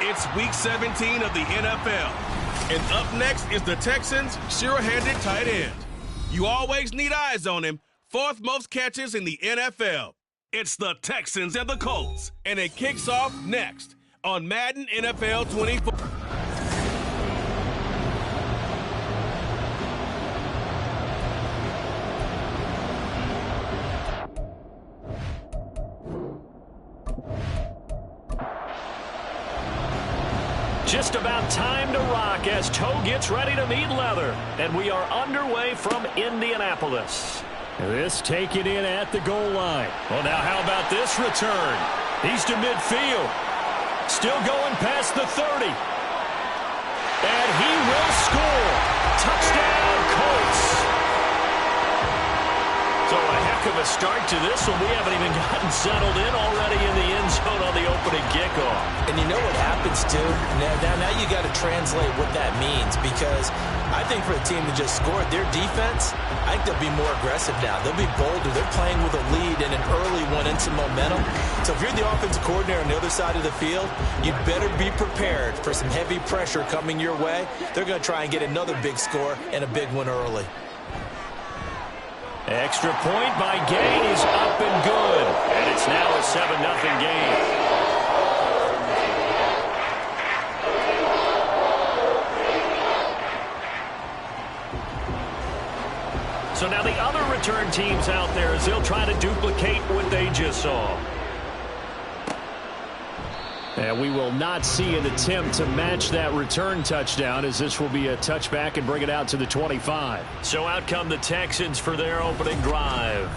It's Week 17 of the NFL. And up next is the Texans' sure-handed tight end. You always need eyes on him. Fourth most catches in the NFL. It's the Texans and the Colts. And it kicks off next on Madden NFL 24. Just about time to rock as toe gets ready to meet leather. And we are underway from Indianapolis. This taken in at the goal line. Well, now how about this return? He's to midfield. Still going past the 30. And he will score. Touchdown, Colts. So a heck of a start to this one. We haven't even gotten settled in already in the end zone on the opening kickoff. And you know what happens, too? Now you got to translate what that means, because I think for a team that just scored, their defense, I think they'll be more aggressive now. They'll be bolder. They're playing with a lead and an early one and some momentum. So if you're the offensive coordinator on the other side of the field, you'd better be prepared for some heavy pressure coming your way. They're going to try and get another big score and a big one early. Extra point by Gain is up and good. And it's now a 7-0 game. So now the other return teams out there as they'll try to duplicate what they just saw. And we will not see an attempt to match that return touchdown, as this will be a touchback and bring it out to the 25. So out come the Texans for their opening drive.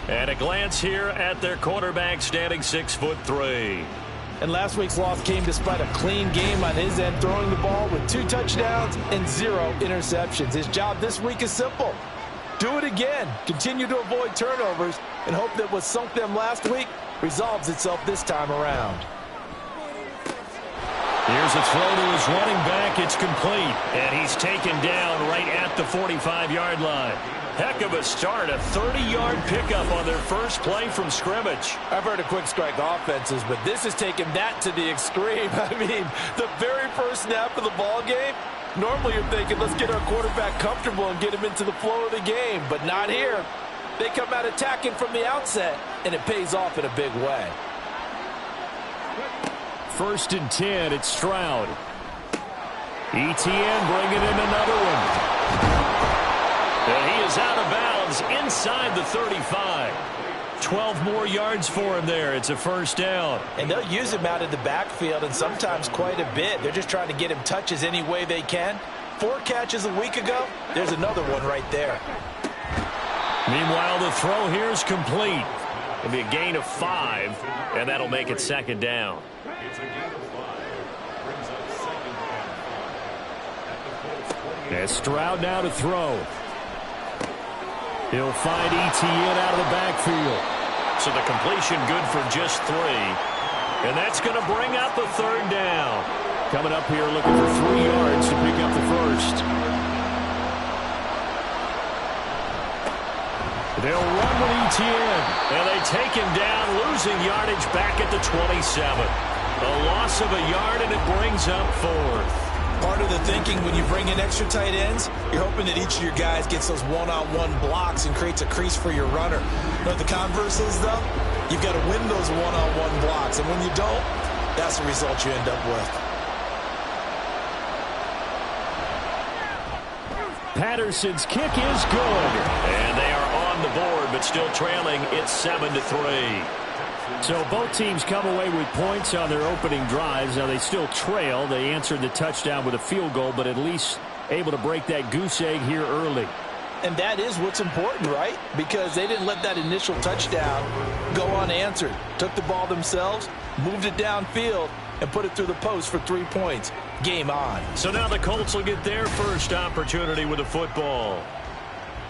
And a glance here at their quarterback, standing 6'3". And last week's loss came despite a clean game on his end, throwing the ball with 2 touchdowns and 0 interceptions. His job this week is simple. Do it again. Continue to avoid turnovers and hope that what sunk them last week resolves itself this time around. Here's a throw to his running back. It's complete. And he's taken down right at the 45-yard line. Heck of a start. A 30-yard pickup on their first play from scrimmage. I've heard of quick strike offenses, but this has taken that to the extreme. I mean, the very first snap of the ball game, normally you're thinking, let's get our quarterback comfortable and get him into the flow of the game. But not here. They come out attacking from the outset, and it pays off in a big way. 1st and 10, it's Stroud. Etienne bringing in another one. And he is out of bounds inside the 35. 12 more yards for him there. It's a first down. And they'll use him out of the backfield, and sometimes quite a bit. They're just trying to get him touches any way they can. 4 catches a week ago. There's another one right there. Meanwhile, the throw here is complete. It'll be a gain of 5, and that'll make it 2nd down. And Stroud now to throw. He'll find Etienne out of the backfield. So the completion good for just 3. And that's going to bring up a 3rd down. Coming up here looking for 3 yards to pick up the first. They'll run with Etienne. And they take him down, losing yardage back at the 27. A loss of a yard, and it brings up 4th. Part of the thinking when you bring in extra tight ends, you're hoping that each of your guys gets those one-on-one blocks and creates a crease for your runner. You know what the converse is, though? You've got to win those one-on-one blocks, and when you don't, that's the result you end up with. Patterson's kick is good. And they are on the board, but still trailing. It's 7-3. So both teams come away with points on their opening drives. Now they still trail. They answered the touchdown with a field goal, but at least able to break that goose egg here early. And that is what's important, right? Because they didn't let that initial touchdown go unanswered. Took the ball themselves, moved it downfield, and put it through the post for 3 points. Game on. So now the Colts will get their first opportunity with the football.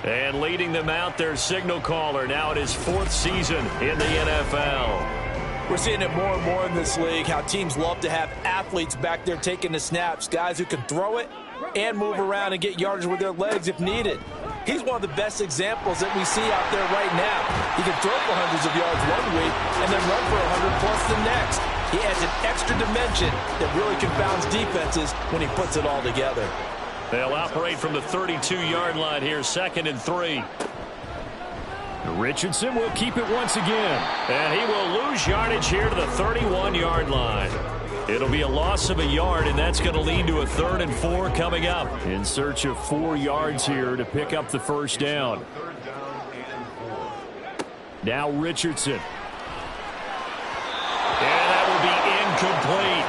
And leading them out, their signal caller. Now it is 4th season in the NFL. We're seeing it more and more in this league, how teams love to have athletes back there taking the snaps, guys who can throw it and move around and get yardage with their legs if needed. He's one of the best examples that we see out there right now. He can throw for hundreds of yards one week and then run for 100 plus the next. He adds an extra dimension that really confounds defenses when he puts it all together. They'll operate from the 32-yard line here, 2nd and 3. Richardson will keep it once again, and he will lose yardage here to the 31-yard line. It'll be a loss of a yard, and that's going to lead to a 3rd and 4 coming up. In search of 4 yards here to pick up the first down. Now Richardson. And that will be incomplete.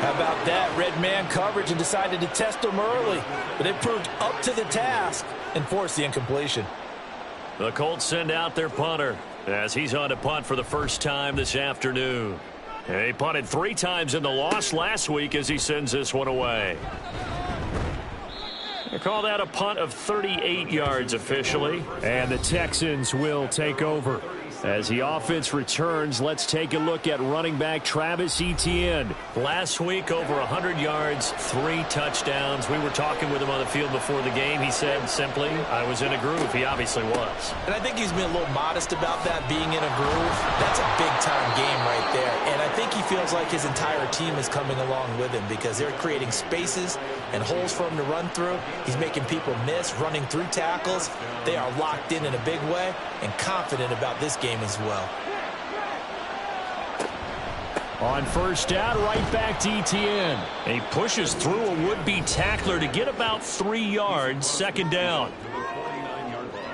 How about that? Red man coverage and decided to test him early, but it proved up to the task and forced the incompletion. The Colts send out their punter as he's on to punt for the first time this afternoon. And he punted 3 times in the loss last week as he sends this one away. They call that a punt of 38 yards officially. And the Texans will take over. As the offense returns, let's take a look at running back Travis Etienne. Last week, over 100 yards, 3 touchdowns. We were talking with him on the field before the game. He said simply, I was in a groove. He obviously was. And I think he's been a little modest about that, being in a groove. That's a big-time game right there. And I think he feels like his entire team is coming along with him because they're creating spaces and holes for him to run through. He's making people miss, running through tackles. They are locked in a big way and confident about this game as well. On first down, right back to Etienne. He pushes through a would-be tackler to get about 3 yards, 2nd down.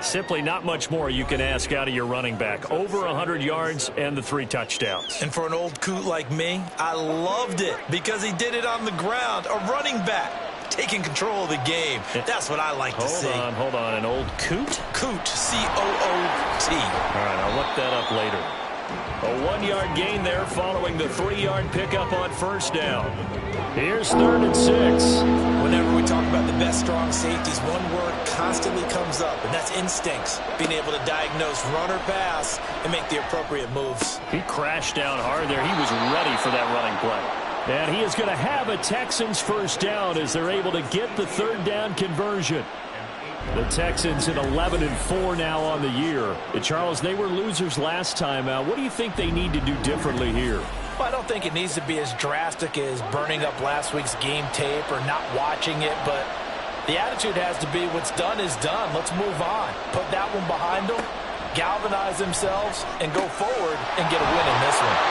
Simply not much more you can ask out of your running back. Over 100 yards and the 3 touchdowns. And for an old coot like me, I loved it because he did it on the ground. A running back taking control of the game. That's what I like to see. Hold on. An old coot? Coot, C-O-O-T. All right, I'll look that up later. A 1-yard gain there following the 3-yard pickup on first down. Here's 3rd and 6. Whenever we talk about the best strong safeties, one word constantly comes up, and that's instincts. Being able to diagnose run or pass and make the appropriate moves. He crashed down hard there. He was ready for that running play. And he is going to have a Texans first down as they're able to get the 3rd down conversion. The Texans at 11-4 now on the year. And Charles, they were losers last time out. What do you think they need to do differently here? Well, I don't think it needs to be as drastic as burning up last week's game tape or not watching it, but the attitude has to be what's done is done. Let's move on. Put that one behind them, galvanize themselves, and go forward and get a win in this one.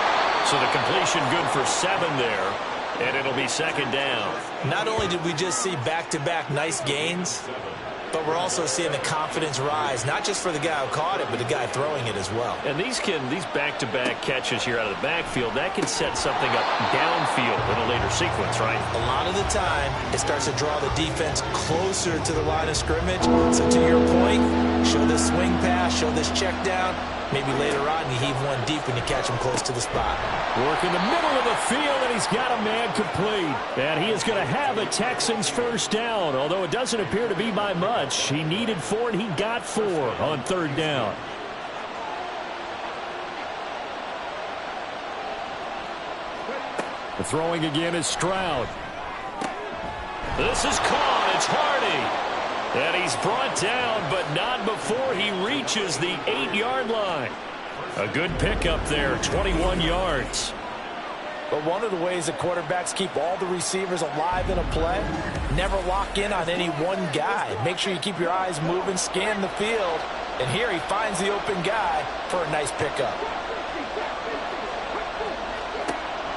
So the completion good for 7 there, and it'll be 2nd down. Not only did we just see back-to-back nice gains, but we're also seeing the confidence rise, not just for the guy who caught it, but the guy throwing it as well. And these back-to-back catches here out of the backfield, that can set something up downfield in a later sequence, right? A lot of the time, it starts to draw the defense closer to the line of scrimmage. So to your point, show this swing pass, show this check down. Maybe later on you heave one deep when you catch him close to the spot. Work in the middle of the field, and he's got a man complete. And he is going to have a Texans first down, although it doesn't appear to be by much. He needed 4, and he got 4 on 3rd down. The throwing again is Stroud. This is caught. It's Hardy. And he's brought down, but not before he reaches the 8-yard line. A good pickup there, 21 yards. But one of the ways that quarterbacks keep all the receivers alive in a play, never lock in on any one guy. Make sure you keep your eyes moving, scan the field. And here he finds the open guy for a nice pickup.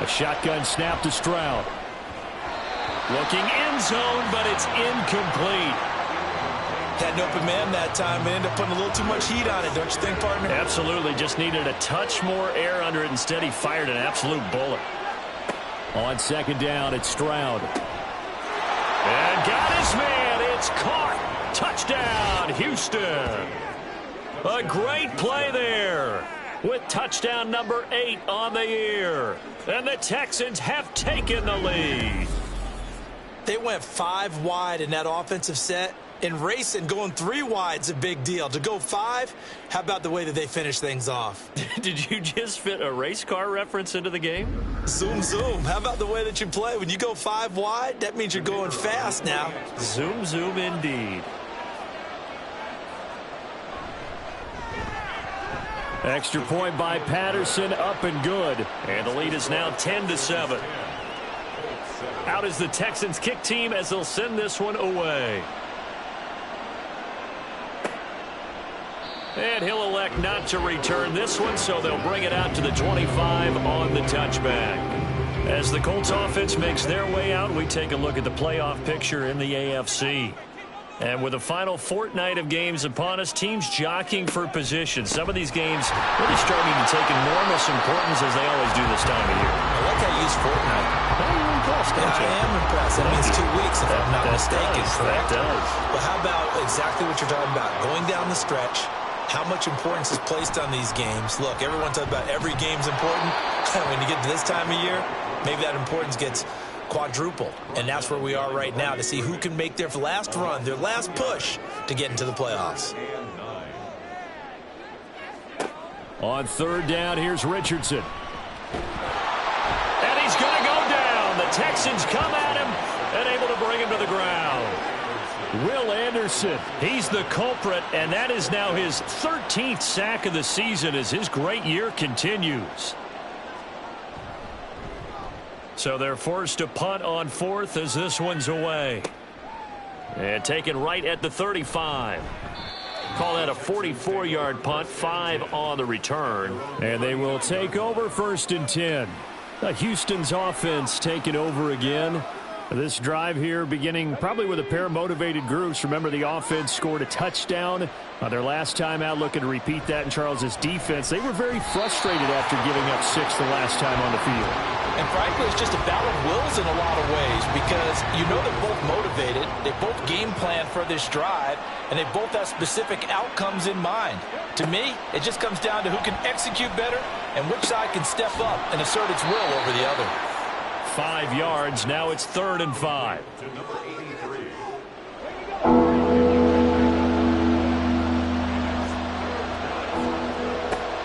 A shotgun snap to Stroud. Looking end zone, but it's incomplete. Had an open man that time and ended up putting a little too much heat on it, don't you think, partner? Absolutely. Just needed a touch more air under it. Instead, he fired an absolute bullet. On 2nd down, it's Stroud. And got his man. It's caught. Touchdown, Houston. A great play there with touchdown number 8 on the year. And the Texans have taken the lead. They went 5 wide in that offensive set. And racing, going 3 wide's a big deal. To go 5, how about the way that they finish things off? Did you just fit a race car reference into the game? Zoom, zoom. How about the way that you play? When you go 5 wide, that means you're going fast now. Zoom, zoom indeed. Extra point by Patterson, up and good. And the lead is now 10-7. Out is the Texans kick team as they'll send this one away. And he'll elect not to return this one, so they'll bring it out to the 25 on the touchback. As the Colts offense makes their way out, we take a look at the playoff picture in the AFC. And with the final fortnight of games upon us, teams jockeying for position. Some of these games really starting to take enormous importance as they always do this time of year. I like how you use fortnight. You're impressed, don't you? I am impressed. That means 2 weeks, if I'm not mistaken, correct? That does. But how about exactly what you're talking about? Going down the stretch, how much importance is placed on these games. Look, everyone talks about every game's important. When you get to this time of year, maybe that importance gets quadruple. And that's where we are right now to see who can make their last run, their last push to get into the playoffs. On third down, here's Richardson. And he's going to go down. The Texans come at him and able to bring him to the ground. Will Anderson, he's the culprit, and that is now his 13th sack of the season as his great year continues. So they're forced to punt on fourth as this one's away. And taken right at the 35. Call that a 44-yard punt, 5 on the return. And they will take over 1st and 10. Houston's offense taking over again. This drive here beginning probably with a pair of motivated groups. Remember, the offense scored a touchdown their last time out. Looking to repeat that in Charles's defense. They were very frustrated after giving up 6 the last time on the field. And frankly, it's just a battle of wills in a lot of ways because you know they're both motivated. They both game plan for this drive, and they both have specific outcomes in mind. To me, it just comes down to who can execute better and which side can step up and assert its will over the other. 5 yards. Now it's 3rd and 5.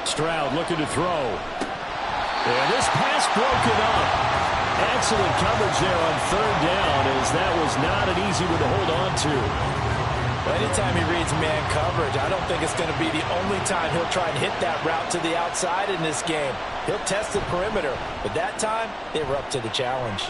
Stroud looking to throw. And this pass broken up. Excellent coverage there on 3rd down as that was not an easy one to hold on to. Well, anytime he reads man coverage, I don't think it's going to be the only time he'll try and hit that route to the outside in this game. He'll test the perimeter, but that time they were up to the challenge.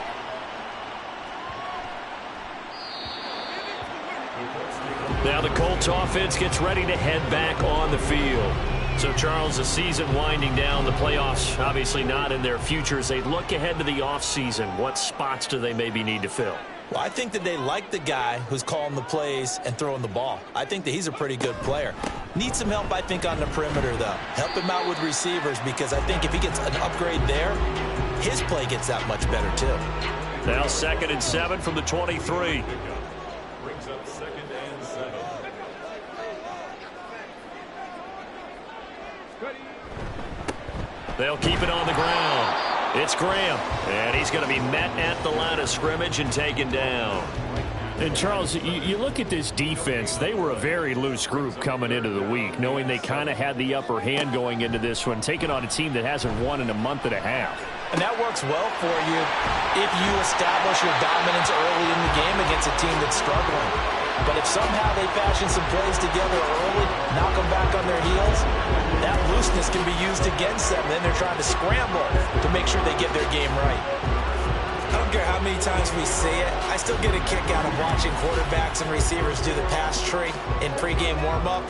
Now the Colts offense gets ready to head back on the field. So, Charles, the season winding down, the playoffs obviously not in their future. As they look ahead to the offseason, what spots do they maybe need to fill? Well, I think that they like the guy who's calling the plays and throwing the ball. I think that he's a pretty good player. Needs some help, I think, on the perimeter, though. Help him out with receivers because I think if he gets an upgrade there, his play gets that much better, too. Now 2nd and 7 from the 23. They'll keep it on the ground. It's Graham, and he's going to be met at the line of scrimmage and taken down. And, Charles, you look at this defense, they were a very loose group coming into the week, knowing they kind of had the upper hand going into this one, taking on a team that hasn't won in a month and a half. And that works well for you if you establish your dominance early in the game against a team that's struggling. But if somehow they fashion some plays together early, knock them back on their heels, that looseness can be used against them. Then they're trying to scramble to make sure they get their game right. I don't care how many times we see it. I still get a kick out of watching quarterbacks and receivers do the pass tree in pregame warm-up.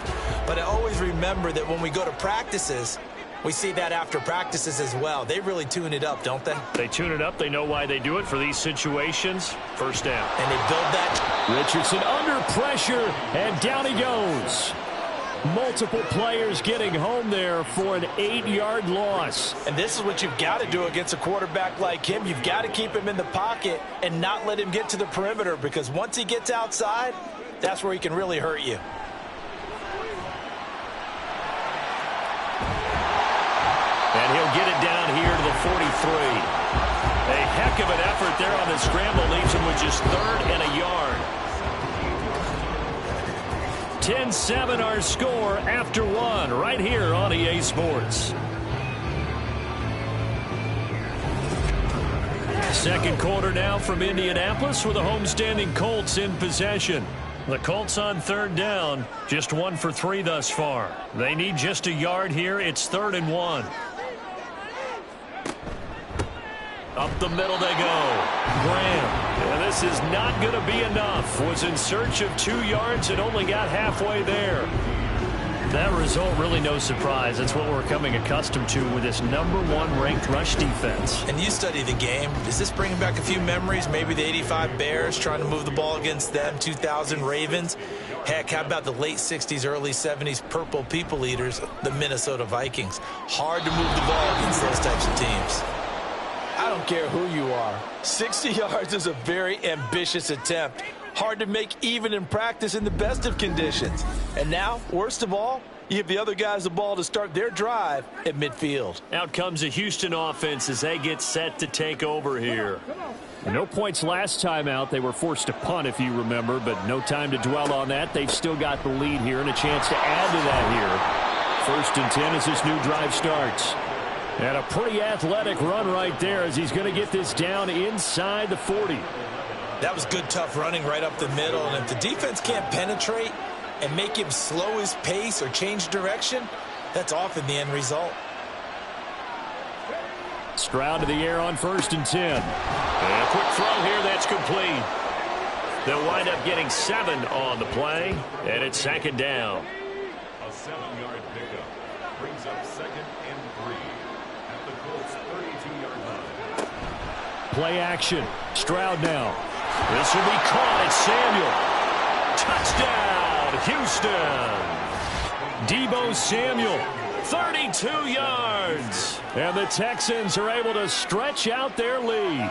But I always remember that when we go to practices, we see that after practices as well. They really tune it up, don't they? They tune it up. They know why they do it for these situations. 1st down. And they build that. Richardson under pressure, and down he goes. Multiple players getting home there for an 8-yard loss. And this is what you've got to do against a quarterback like him. You've got to keep him in the pocket and not let him get to the perimeter because once he gets outside, that's where he can really hurt you. And he'll get it down here to the 43. A heck of an effort there on the scramble. Leaves him with just 3rd and a yard. 10-7 our score after 1 right here on EA Sports. 2nd quarter now from Indianapolis with the homestanding Colts in possession. The Colts on third down, just 1 for 3 thus far. They need just a yard here. It's 3rd and 1. Up the middle they go. Graham. And this is not going to be enough. Was in search of 2 yards and only got halfway there. That result, really no surprise. That's what we're coming accustomed to with this #1 ranked rush defense. And you study the game. Is this bringing back a few memories? Maybe the 85 Bears trying to move the ball against them, 2000 Ravens. Heck, how about the late 60s, early 70s Purple People Eaters, the Minnesota Vikings? Hard to move the ball against those types of teams. I don't care who you are. 60 yards is a very ambitious attempt. Hard to make even in practice in the best of conditions. And now, worst of all, you give the other guys the ball to start their drive at midfield. Out comes the Houston offense as they get set to take over here. No points last time out. They were forced to punt, if you remember, but no time to dwell on that. They've still got the lead here and a chance to add to that here. 1st and 10 as this new drive starts. And a pretty athletic run right there as he's going to get this down inside the 40. That was good, tough running right up the middle. And if the defense can't penetrate and make him slow his pace or change direction, that's often the end result. Stroud to the air on 1st and 10. And a quick throw here that's complete. They'll wind up getting 7 on the play, and it's 2nd down. A 7-yard pickup brings up 2nd and 3 at the Colts' 32-yard line. Play action. Stroud now. This will be caught. It's Samuel. Touchdown, Houston. Deebo Samuel, 32 yards. And the Texans are able to stretch out their lead.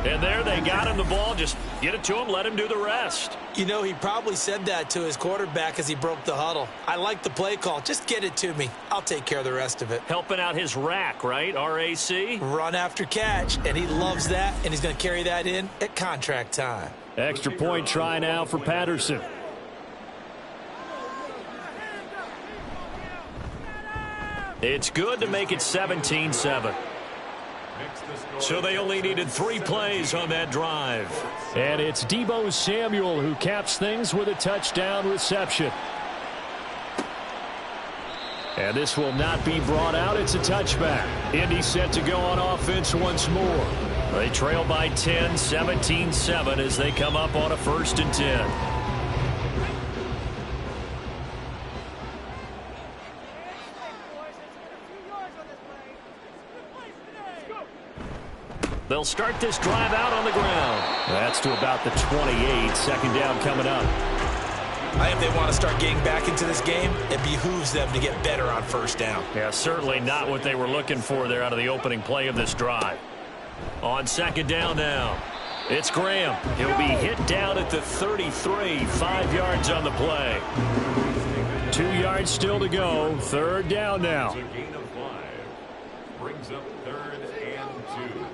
And there they got him the ball. Just get it to him, let him do the rest. You know, he probably said that to his quarterback as he broke the huddle. I like the play call. Just get it to me. I'll take care of the rest of it. Helping out his rack, right? RAC? Run after catch, and he loves that, and he's going to carry that in at contract time. Extra point try now for Patterson. It's good to make it 17-7. So they only needed 3 plays on that drive. And it's Deebo Samuel who caps things with a touchdown reception. And this will not be brought out. It's a touchback. Indy set to go on offense once more. They trail by 10, 17-7 as they come up on a 1st and 10. They'll start this drive out on the ground. That's to about the 28. 2nd down coming up. I think they want to start getting back into this game. It behooves them to get better on 1st down. Yeah, certainly not what they were looking for there out of the opening play of this drive. On 2nd down now, it's Graham. He'll be hit down at the 33. 5 yards on the play. 2 yards still to go. 3rd down now. It's a gain of 5. Brings up 3rd and 2.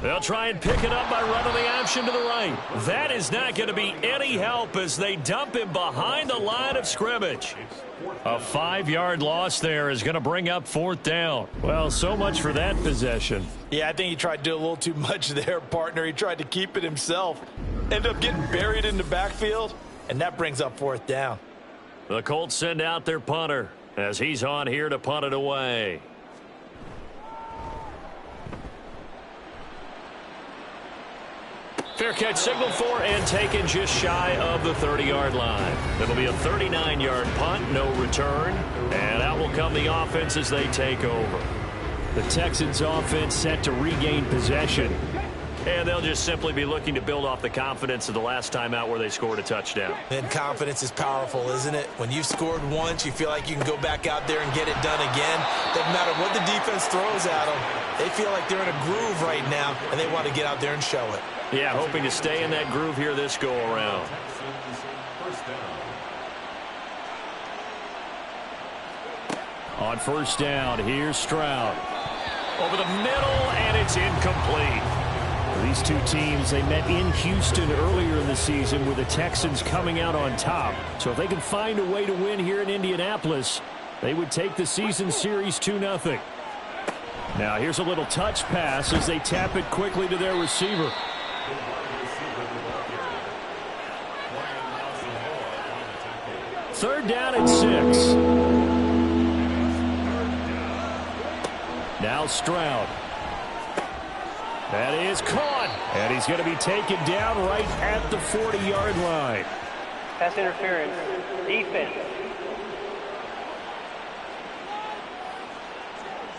They'll try and pick it up by running the option to the right. That is not going to be any help as they dump him behind the line of scrimmage. A 5-yard loss there is going to bring up 4th down. Well, so much for that possession. Yeah, I think he tried to do a little too much there, partner. He tried to keep it himself. Ended up getting buried in the backfield, and that brings up 4th down. The Colts send out their punter as he's on here to punt it away. Fair catch signaled for and taken just shy of the 30-yard line. It'll be a 39-yard punt, no return. And out will come the offense as they take over. The Texans offense set to regain possession. And they'll just simply be looking to build off the confidence of the last time out where they scored a touchdown. And confidence is powerful, isn't it? When you've scored once, you feel like you can go back out there and get it done again. Doesn't matter what the defense throws at them. They feel like they're in a groove right now, and they want to get out there and show it. Yeah, hoping to stay in that groove here this go-around. On 1st down, here's Stroud. Over the middle, and it's incomplete. These two teams, they met in Houston earlier in the season with the Texans coming out on top. So if they can find a way to win here in Indianapolis, they would take the season series 2-0. Now here's a little touch pass as they tap it quickly to their receiver. 3rd down and 6. Now Stroud. That is caught. And he's going to be taken down right at the 40-yard line. Pass interference. Defense.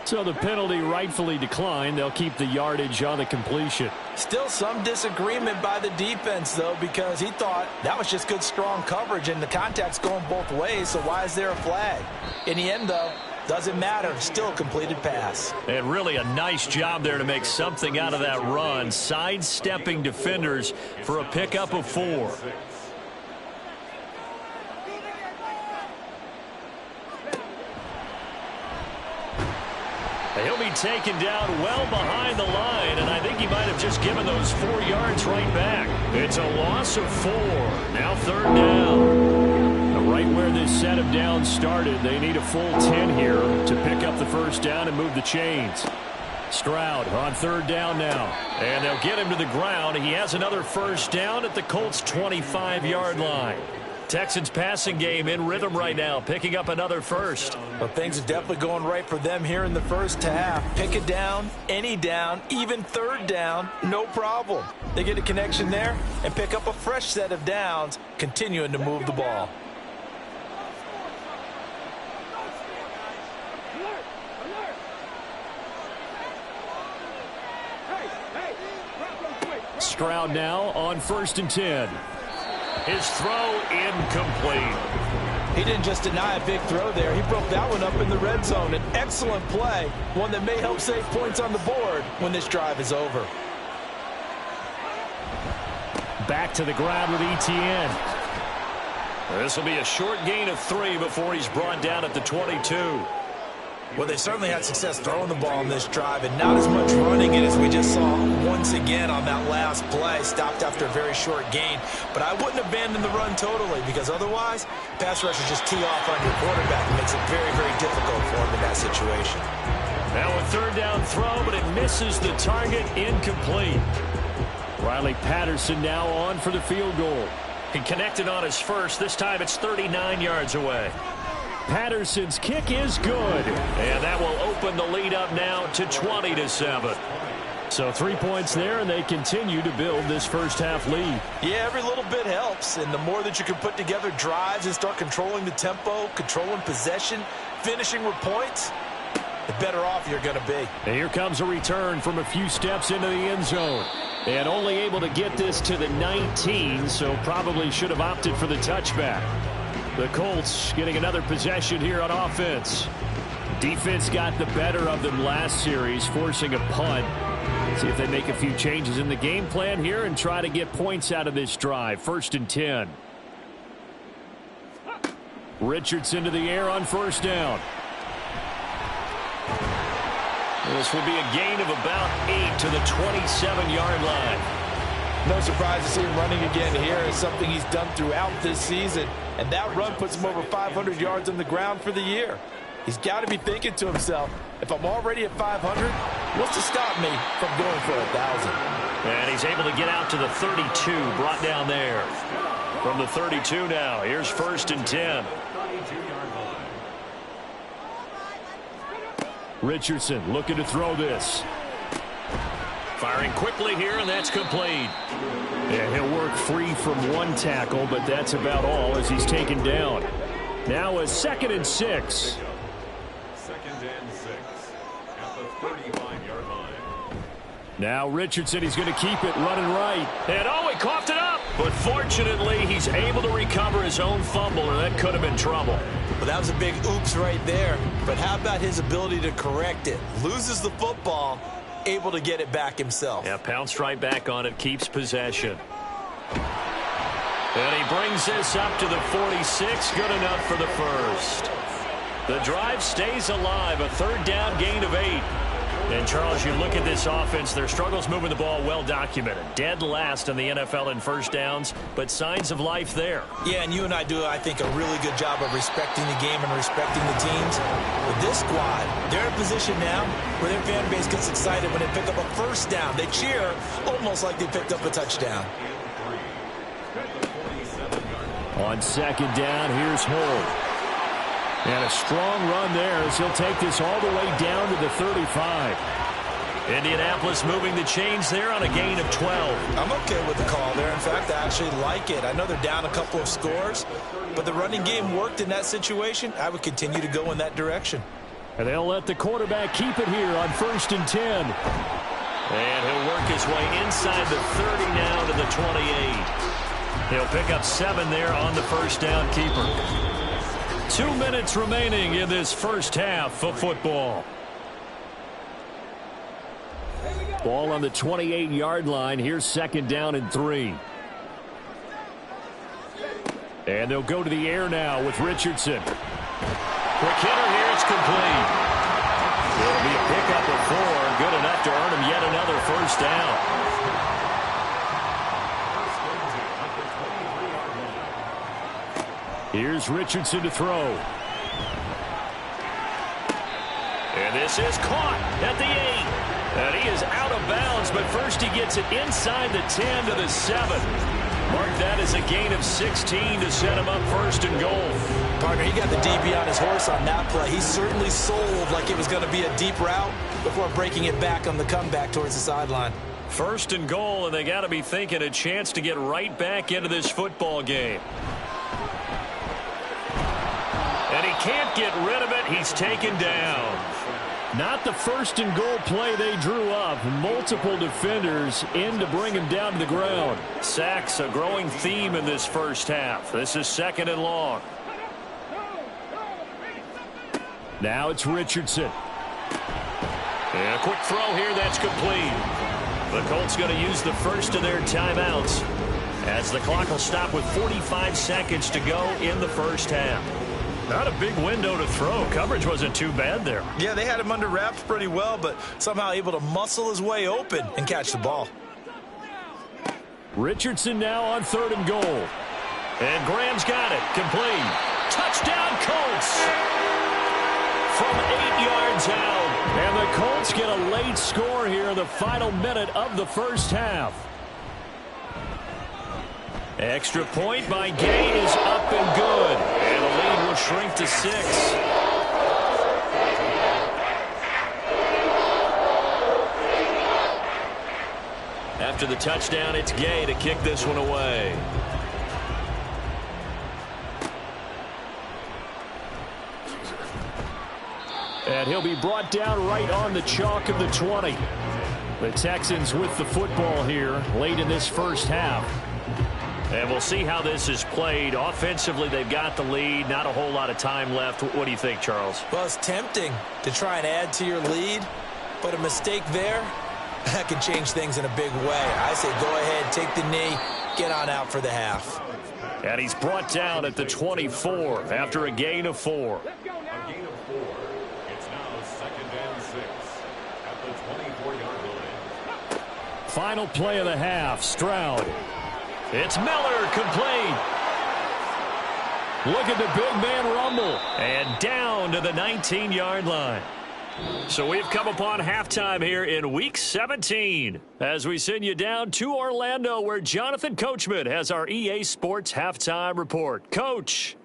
So the penalty rightfully declined. They'll keep the yardage on the completion. Still some disagreement by the defense, though, because he thought that was just good, strong coverage, and the contact's going both ways, so why is there a flag? In the end, though, doesn't matter. Still a completed pass. And really a nice job there to make something out of that run, sidestepping defenders for a pickup of 4. He'll be taken down well behind the line, and I think he might have just given those 4 yards right back. It's a loss of 4. Now 3rd down. Right where this set of downs started, they need a full 10 here to pick up the 1st down and move the chains. Stroud on 3rd down now, and they'll get him to the ground. He has another 1st down at the Colts' 25-yard line. Texans passing game in rhythm right now, picking up another 1st. Well, things are definitely going right for them here in the 1st half. Pick it down, any down, even 3rd down, no problem. They get a connection there and pick up a fresh set of downs, continuing to move the ball. Stroud now on 1st and 10. His throw incomplete. He didn't just deny a big throw there. He broke that one up in the red zone. An excellent play, one that may help save points on the board when this drive is over. Back to the ground with Etienne. This will be a short gain of 3 before he's brought down at the 22. Well, they certainly had success throwing the ball in this drive, and not as much running it as we just saw once again on that last play. Stopped after a very short gain. But I wouldn't abandon the run totally, because otherwise, pass rushers just tee off on your quarterback. It makes it very, very difficult for him in that situation. Now a 3rd down throw, but it misses the target, incomplete. Riley Patterson now on for the field goal. He connected on his 1st. This time it's 39 yards away. Patterson's kick is good, and that will open the lead up now to 20-7. So 3 points there, and they continue to build this 1st half lead. Yeah, every little bit helps, and the more that you can put together drives and start controlling the tempo, controlling possession, finishing with points, the better off you're going to be. And here comes a return from a few steps into the end zone. And only able to get this to the 19, so probably should have opted for the touchback. The Colts getting another possession here on offense. Defense got the better of them last series, forcing a punt. See if they make a few changes in the game plan here and try to get points out of this drive. 1st and 10. Richardson to the air on 1st down. This will be a gain of about 8 to the 27-yard line. No surprise to see him running again here. It's something he's done throughout this season. And that run puts him over 500 yards on the ground for the year. He's got to be thinking to himself, if I'm already at 500, what's to stop me from going for 1,000? And he's able to get out to the 32, brought down there. From the 32 now, here's 1st and 10. Richardson looking to throw this. Firing quickly here, and that's complete. Yeah, he'll work free from one tackle, but that's about all as he's taken down. Now a 2nd and 6. 2nd and 6 at the 35-yard line. Now Richardson, he's going to keep it running right. And oh, he coughed it up. But fortunately, he's able to recover his own fumble, or that could have been trouble. Well, that was a big oops right there. But how about his ability to correct it? Loses the football, able to get it back himself. Yeah, pounced right back on it, keeps possession. And he brings this up to the 46, good enough for the 1st. The drive stays alive, a 3rd down gain of 8. And, Charles, you look at this offense, their struggles moving the ball well documented. Dead last in the NFL in 1st downs, but signs of life there. Yeah, and you and I do, I think, a really good job of respecting the game and respecting the teams. With this squad, they're in a position now where their fan base gets excited when they pick up a 1st down. They cheer almost like they picked up a touchdown. On second down, here's Hull. And a strong run there as he'll take this all the way down to the 35. Indianapolis moving the chains there on a gain of 12. I'm okay with the call there. In fact, I actually like it. I know they're down a couple of scores, but the running game worked in that situation. I would continue to go in that direction. And they'll let the quarterback keep it here on 1st and 10. And he'll work his way inside the 30 now to the 28. He'll pick up 7 there on the first down keeper. 2 minutes remaining in this first half of football. Ball on the 28-yard line. Here's 2nd down and 3. And they'll go to the air now with Richardson. Quick hitter here. It's complete. It'll be a pickup of 4. Good enough to earn him yet another first down. Here's Richardson to throw. And this is caught at the 8. And he is out of bounds, but first he gets it inside the 10 to the 7. Mark that as a gain of 16 to set him up 1st and goal. Partner, he got the DB on his horse on that play. He certainly sold like it was going to be a deep route before breaking it back on the comeback towards the sideline. 1st and goal, and they got to be thinking a chance to get right back into this football game. And he can't get rid of it. He's taken down. Not the 1st and goal play they drew up. Multiple defenders in to bring him down to the ground. Sacks, a growing theme in this first half. This is 2nd and long. Now it's Richardson. And a quick throw here, that's complete. The Colts going to use the first of their timeouts as the clock will stop with 45 seconds to go in the first half. Not a big window to throw. Coverage wasn't too bad there. Yeah, they had him under wraps pretty well, but somehow able to muscle his way open and catch the ball. Richardson now on 3rd and goal. And Graham's got it. Complete. Touchdown, Colts. From 8 yards out. And the Colts get a late score here in the final minute of the first half. Extra point by Gay is up and good. And the lead will shrink to 6. After the touchdown, it's Gay to kick this one away. And he'll be brought down right on the chalk of the 20. The Texans with the football here late in this first half. And we'll see how this is played. Offensively, they've got the lead. Not a whole lot of time left. What do you think, Charles? Well, it's tempting to try and add to your lead, but a mistake there, that could change things in a big way. I say go ahead, take the knee, get on out for the half. And he's brought down at the 24 after a gain of 4. A gain of 4. It's now 2nd and 6 at the 24-yard line. Final play of the half, Stroud. It's Miller, complete. Look at the big man rumble. And down to the 19-yard line. So we've come upon halftime here in Week 17 as we send you down to Orlando where Jonathan Coachman has our EA Sports Halftime Report. Coach.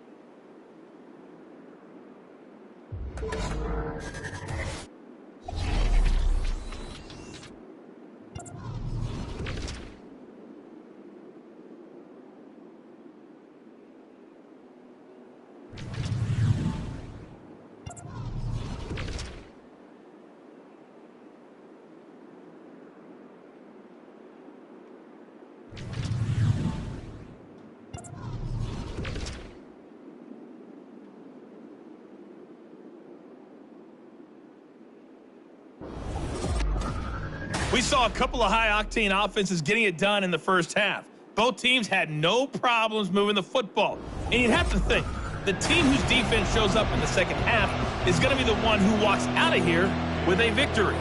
We saw a couple of high-octane offenses getting it done in the first half. Both teams had no problems moving the football. And you'd have to think, the team whose defense shows up in the second half is going to be the one who walks out of here with a victory.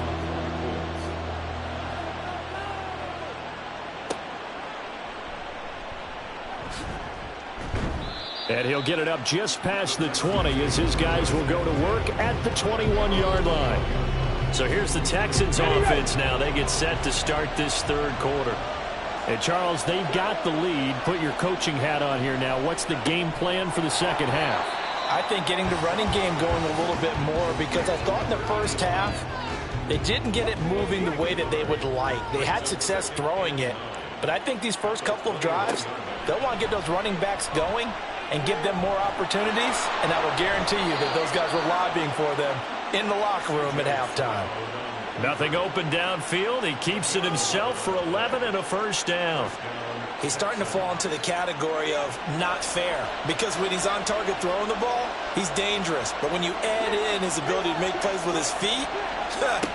And he'll get it up just past the 20 as his guys will go to work at the 21-yard line. So here's the Texans offense now. They get set to start this third quarter. And Charles, they've got the lead. Put your coaching hat on here now. What's the game plan for the second half? I think getting the running game going a little bit more, because I thought in the first half they didn't get it moving the way that they would like. They had success throwing it, but I think these first couple of drives, they'll want to get those running backs going and give them more opportunities, and I will guarantee you that those guys were lobbying for them in the locker room at halftime. Nothing open downfield. He keeps it himself for 11 and a first down. He's starting to fall into the category of not fair, because when he's on target throwing the ball, he's dangerous. But when you add in his ability to make plays with his feet,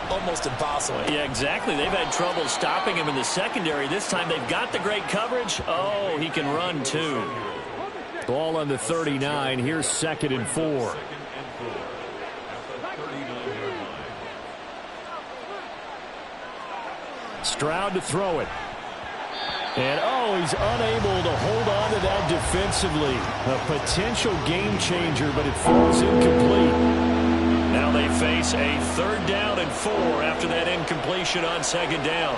almost impossible. Yeah, exactly. They've had trouble stopping him in the secondary. This time they've got the great coverage. Oh, he can run too. Ball on the 39. Here's 2nd and 4. Stroud to throw it. And, oh, he's unable to hold on to that defensively. A potential game changer, but it falls incomplete. Now they face a 3rd down and 4 after that incompletion on 2nd down.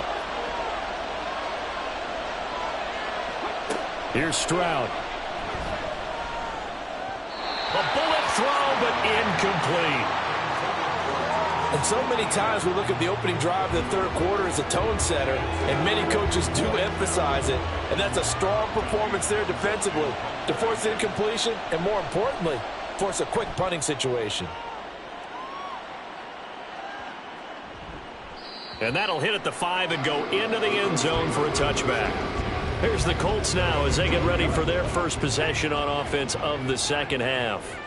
Here's Stroud. A bullet throw, but incomplete. And so many times we look at the opening drive of the third quarter as a tone setter, and many coaches do emphasize it. And that's a strong performance there defensively to force incompletion and, more importantly, force a quick punting situation. And that'll hit at the 5 and go into the end zone for a touchback. Here's the Colts now as they get ready for their first possession on offense of the second half.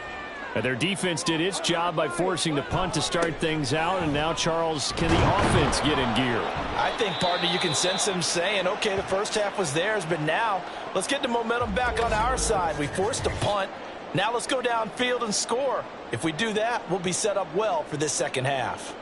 And their defense did its job by forcing the punt to start things out. And now, Charles, can the offense get in gear? I think, partner, you can sense them saying, okay, the first half was theirs, but now let's get the momentum back on our side. We forced a punt. Now let's go downfield and score. If we do that, we'll be set up well for this second half.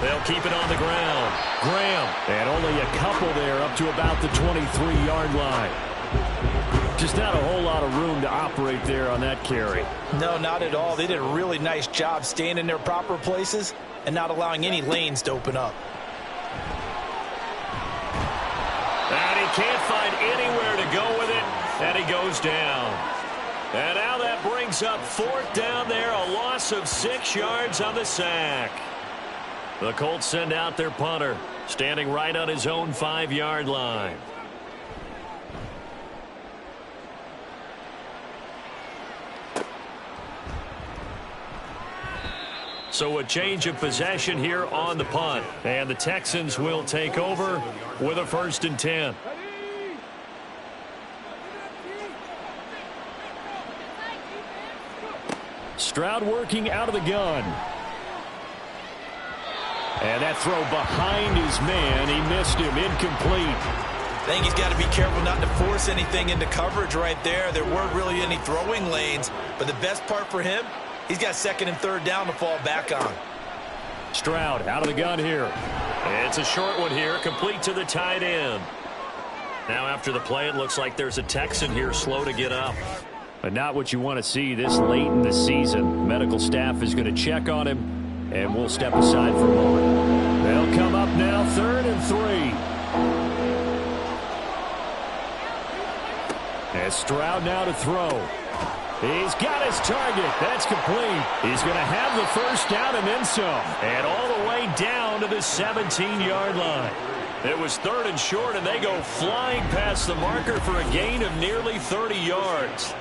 They'll keep it on the ground. Graham. And only a couple there up to about the 23-yard line. Just not a whole lot of room to operate there on that carry. No, not at all. They did a really nice job staying in their proper places and not allowing any lanes to open up. And he can't find anywhere to go with it, and he goes down. And now that brings up 4th down there, a loss of 6 yards on the sack. The Colts send out their punter, standing right on his own 5-yard line. So a change of possession here on the punt. And the Texans will take over with a 1st and 10. Stroud working out of the gun. And that throw behind his man. He missed him. Incomplete. I think he's got to be careful not to force anything into coverage right there. There weren't really any throwing lanes. But the best part for him, he's got 2nd and 3rd down to fall back on. Stroud out of the gun here. It's a short one here, complete to the tight end. Now after the play, it looks like there's a Texan here slow to get up. But not what you want to see this late in the season. Medical staff is going to check on him. And we'll step aside for a moment. They'll come up now, 3rd and 3. And Stroud now to throw. He's got his target. That's complete. He's going to have the 1st down and then some. And all the way down to the 17-yard line. It was 3rd and short, and they go flying past the marker for a gain of nearly 30 yards.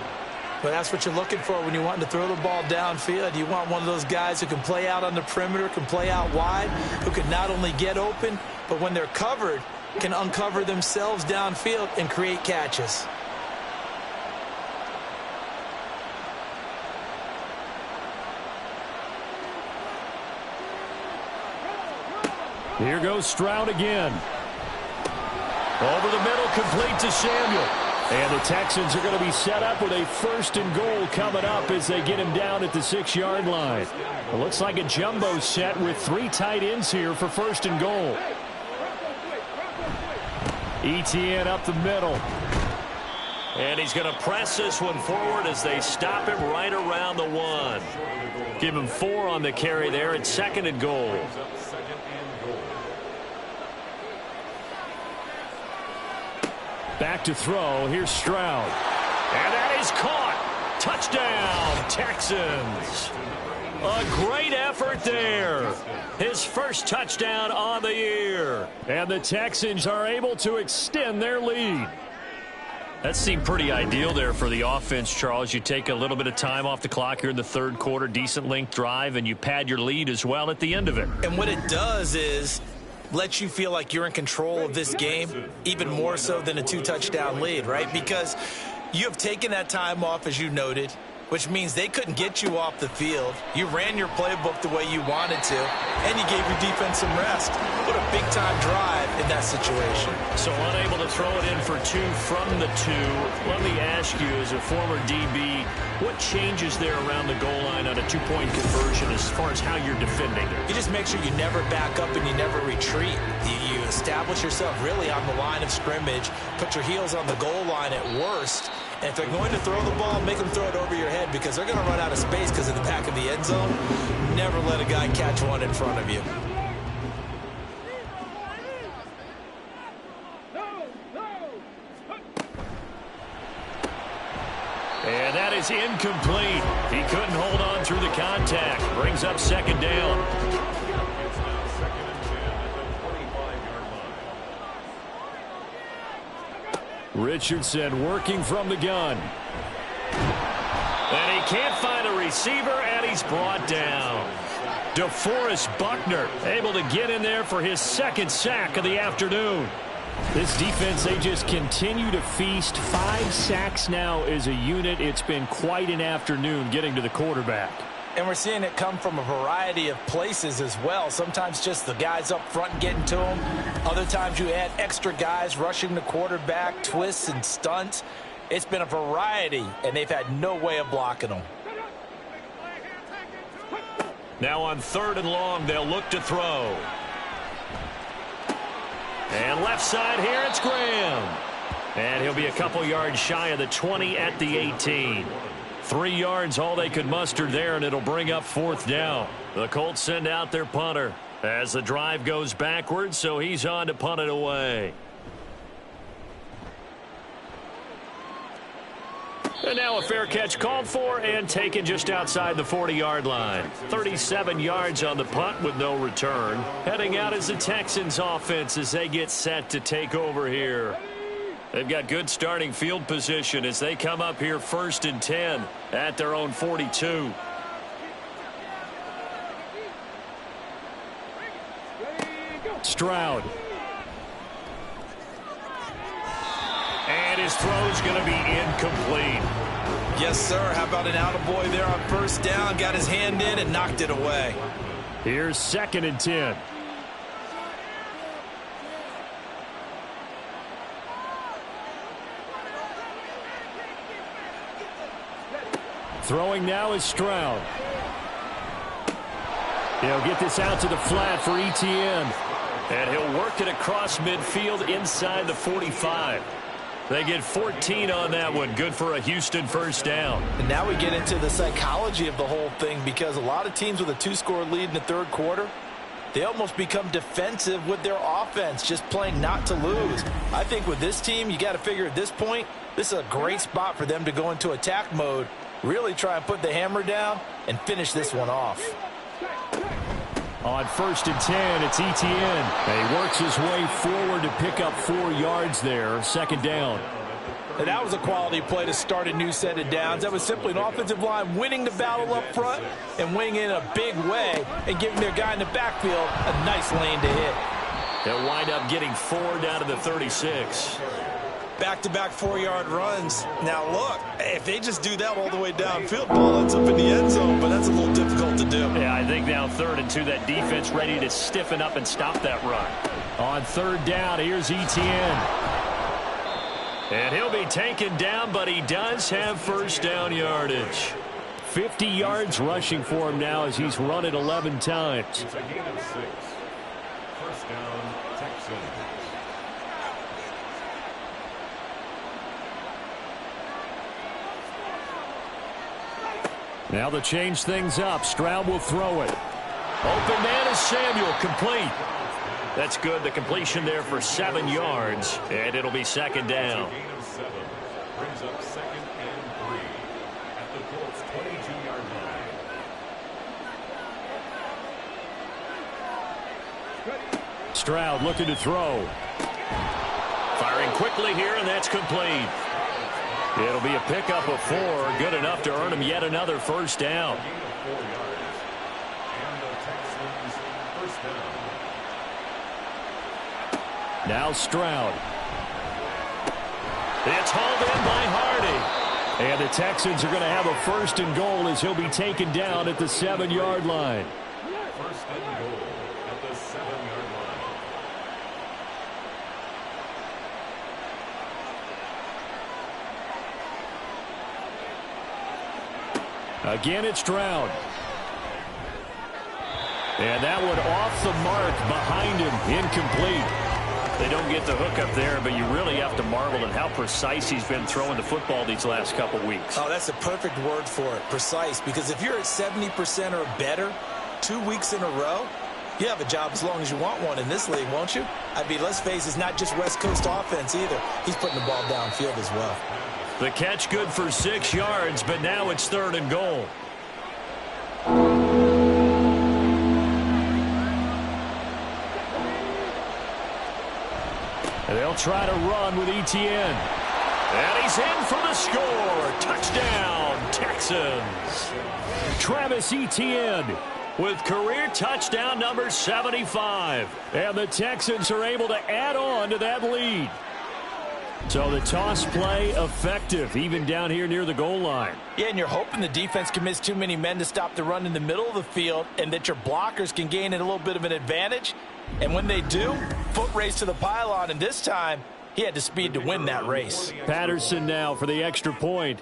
But that's what you're looking for when you want to throw the ball downfield. You want one of those guys who can play out on the perimeter, can play out wide, who can not only get open, but when they're covered, can uncover themselves downfield and create catches. Here goes Stroud again. Over the middle, complete to Samuel. And the Texans are going to be set up with a 1st and goal coming up as they get him down at the 6-yard line. It looks like a jumbo set with 3 tight ends here for 1st and goal. Etienne up the middle. And he's going to press this one forward as they stop him right around the 1. Give him 4 on the carry there. It's 2nd and goal. Back to throw. Here's Stroud. And that is caught. Touchdown, Texans. A great effort there. His first touchdown on the year. And the Texans are able to extend their lead. That seemed pretty ideal there for the offense, Charles. You take a little bit of time off the clock here in the 3rd quarter, decent length drive, and you pad your lead as well at the end of it. And what it does is let you feel like you're in control of this game, even more so than a 2-touchdown lead, right? Because you have taken that time off, as you noted, which means they couldn't get you off the field. You ran your playbook the way you wanted to, and you gave your defense some rest. What a big-time drive in that situation. So unable to throw it in for 2 from the 2. Let me ask you, as a former DB, what changes there around the goal line on a 2-point conversion as far as how you're defending it? You just make sure you never back up and you never retreat. You establish yourself really on the line of scrimmage, put your heels on the goal line at worst, and if they're going to throw the ball, make them throw it over your head because they're going to run out of space because of the back of the end zone. Never let a guy catch one in front of you. And that is incomplete. He couldn't hold on through the contact. Brings up 2nd down. Richardson working from the gun. And he can't find a receiver, and he's brought down. DeForest Buckner able to get in there for his 2nd sack of the afternoon. This defense, they just continue to feast. 5 sacks now as a unit. It's been quite an afternoon getting to the quarterback. And we're seeing it come from a variety of places as well. Sometimes just the guys up front getting to him. Other times you add extra guys rushing the quarterback, twists and stunts. It's been a variety, and they've had no way of blocking them. Now on 3rd and long, they'll look to throw. And left side here, it's Graham. And he'll be a couple yards shy of the 20 at the 18. 3 yards, all they could muster there, and it'll bring up 4th down. The Colts send out their punter as the drive goes backwards, so he's on to punt it away. And now a fair catch called for and taken just outside the 40-yard line. 37 yards on the punt with no return. Heading out is the Texans offense as they get set to take over here. They've got good starting field position as they come up here 1st and 10 at their own 42. Stroud. And his throw's going to be incomplete. Yes, sir. How about an attaboy there on 1st down? Got his hand in and knocked it away. Here's 2nd and 10. Throwing now is Stroud. He'll get this out to the flat for Etienne. And he'll work it across midfield inside the 45. They get 14 on that one. Good for a Houston 1st down. And now we get into the psychology of the whole thing because a lot of teams with a 2-score lead in the 3rd quarter, they almost become defensive with their offense, just playing not to lose. I think with this team, you got to figure at this point, this is a great spot for them to go into attack mode, really try and put the hammer down and finish this one off. On 1st and 10, it's Etienne. He works his way forward to pick up 4 yards there. 2nd down. And that was a quality play to start a new set of downs. That was simply an offensive line winning the battle up front and winning in a big way and giving their guy in the backfield a nice lane to hit. They'll wind up getting 4 down to the 36. Back-to-back 4-yard runs. Now, look, if they just do that all the way downfield, ball ends up in the end zone, but that's a little difficult to do. Yeah, I think now 3rd and 2, that defense ready to stiffen up and stop that run. On 3rd down, here's Etienne. And he'll be taken down, but he does have 1st down yardage. 50 yards rushing for him now as he's run it 11 times. It's a gain of 6. 1st down, Texans. Now they'll change things up. Stroud will throw it. Open man is Samuel, complete. That's good. The completion there for 7 yards, and it'll be second down. Gain of 7 brings up second and 3 at the Colts 22-yard line. Stroud looking to throw. Firing quickly here, and that's complete. It'll be a pickup of 4, good enough to earn him yet another first down. Gain of 4 yards. And the Texans first down. Now Stroud. It's hauled in by Hardy. And the Texans are going to have a first and goal as he'll be taken down at the 7-yard line. First and goal at the 7-yard line. Again, it's Stroud. And that one off the mark behind him, incomplete. They don't get the hook up there, but you really have to marvel at how precise he's been throwing the football these last couple weeks. Oh, that's a perfect word for it, precise, because if you're at 70% or better 2 weeks in a row, you have a job as long as you want one in this league, won't you? I mean, let's face it, it's not just West Coast offense either. He's putting the ball downfield as well. The catch good for 6 yards, but now it's third and goal. And they'll try to run with Etienne. And he's in for the score. Touchdown, Texans. Travis Etienne with career touchdown number 75. And the Texans are able to add on to that lead. So the toss play effective, even down here near the goal line. Yeah, and you're hoping the defense commits too many men to stop the run in the middle of the field and that your blockers can gain a little bit of an advantage. And when they do, foot race to the pylon, and this time he had the speed to win that race. Patterson now for the extra point.